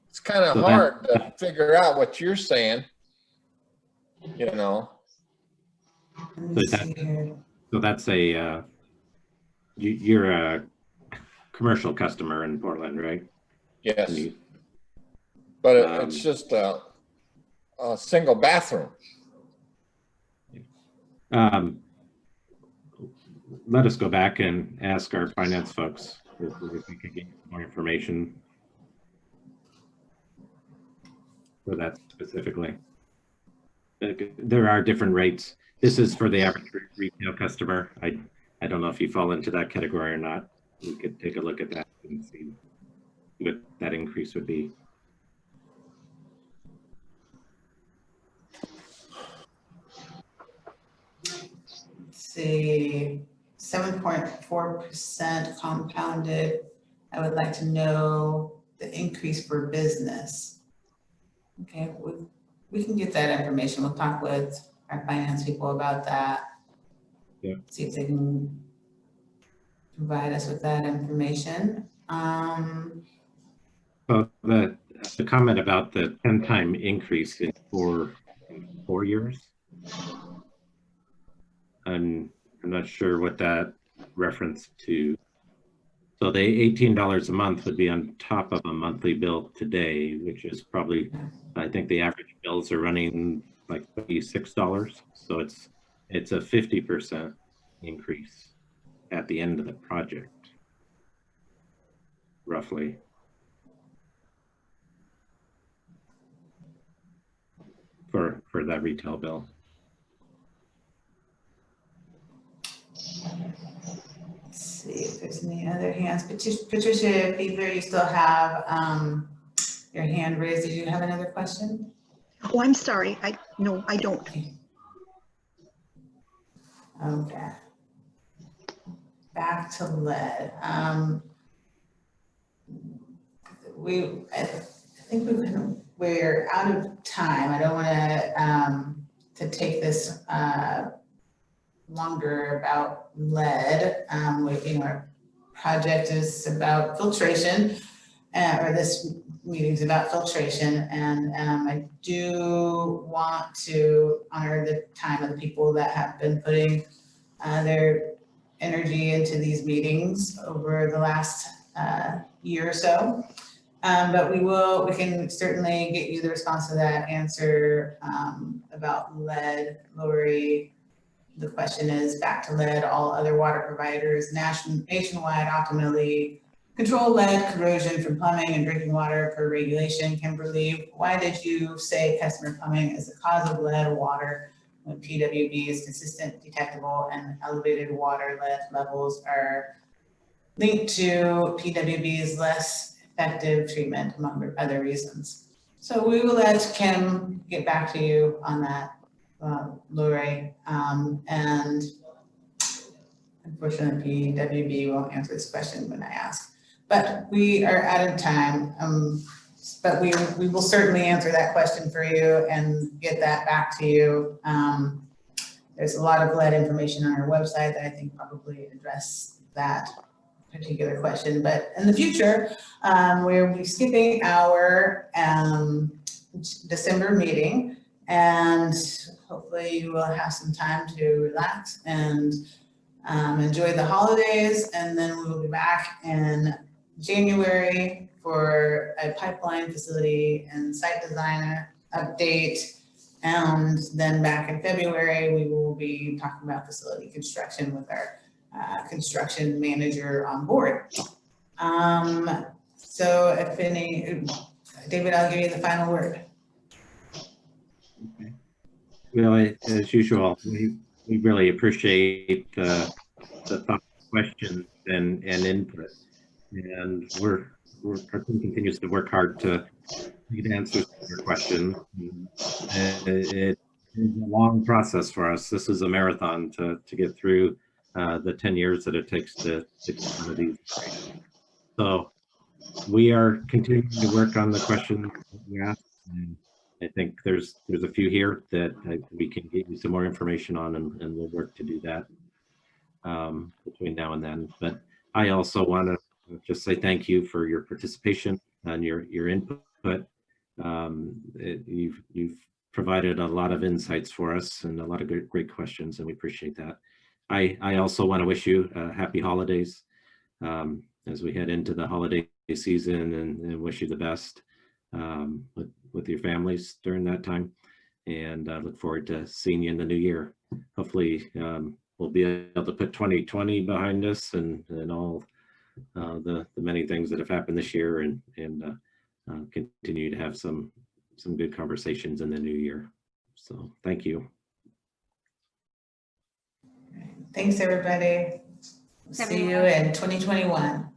it's kind of hard to figure out what you're saying, you know. So that's you're commercial customer in Portland, right? Yes, You- but it's just a single bathroom. Let us go back and ask our finance folks if we could get more information for that specifically. There are different rates. This is for the average retail customer. I don't know if you fall into that category or not. We could take a look at that and see what that increase would be. See, 7.4% compounded. I would like to know the increase for business. Okay, we can get that information. We'll talk with our finance people about that. Yeah. See if they can provide us with that information. So the comment about the 10-time increase in 4 years. I'm not sure what that reference to. So the $18 a month would be on top of a monthly bill today, which is probably, I think the average bills are running like $36. So it's a 50% increase at the end of the project, roughly. For that retail bill. Let's see if there's any other hands. Patricia Beaver, you still have your hand raised. Did you have another question? Oh, I'm sorry. No, I don't. Okay. Back to lead. I think we're out of time. I don't want to take this longer about lead. Our project is about filtration, or this meeting's about filtration, and I do want to honor the time of the people that have been putting their energy into these meetings over the last year or so. But we can certainly get you the response to that answer about lead. Lori, the question is back to lead. All other water providers nationwide optimally control lead corrosion from plumbing and drinking water per regulation. Kimberly, why did you say customer plumbing is the cause of lead water when PWB is consistent, detectable, and elevated water lead levels are linked to PWB's less effective treatment, among other reasons? So we will let Kim get back to you on that, Lori. And unfortunately, PWB won't answer this question when I ask. But we are out of time. But we will certainly answer that question for you and get that back to you. There's a lot of lead information on our website that I think probably address that particular question. But in the future, we'll be skipping our December meeting, and hopefully you will have some time to relax and enjoy the holidays. And then we will be back in January for a pipeline facility and site design update. And then back in February, we will be talking about facility construction with our construction manager on board. So if any, David, I'll give you the final word. Okay. Well, as usual, we really appreciate the thoughtful questions and input, and our team continues to work hard to get answers to your questions. It is a long process for us. This is a marathon to get through the 10 years that it takes to get some of these. So we are continuing to work on the questions that you asked. And I think there's a few here that we can get you some more information on, and we'll work to do that between now and then. But I also want to just say thank you for your participation and your input. You've provided a lot of insights for us and a lot of great questions, and we appreciate that. I also want to wish you happy holidays. as we head into the holiday season, and wish you the best with your families during that time. And I look forward to seeing you in the new year. Hopefully we'll be able to put 2020 behind us and all the many things that have happened this year, and continue to have some good conversations in the new year. So thank you. Thanks, everybody. See you in 2021.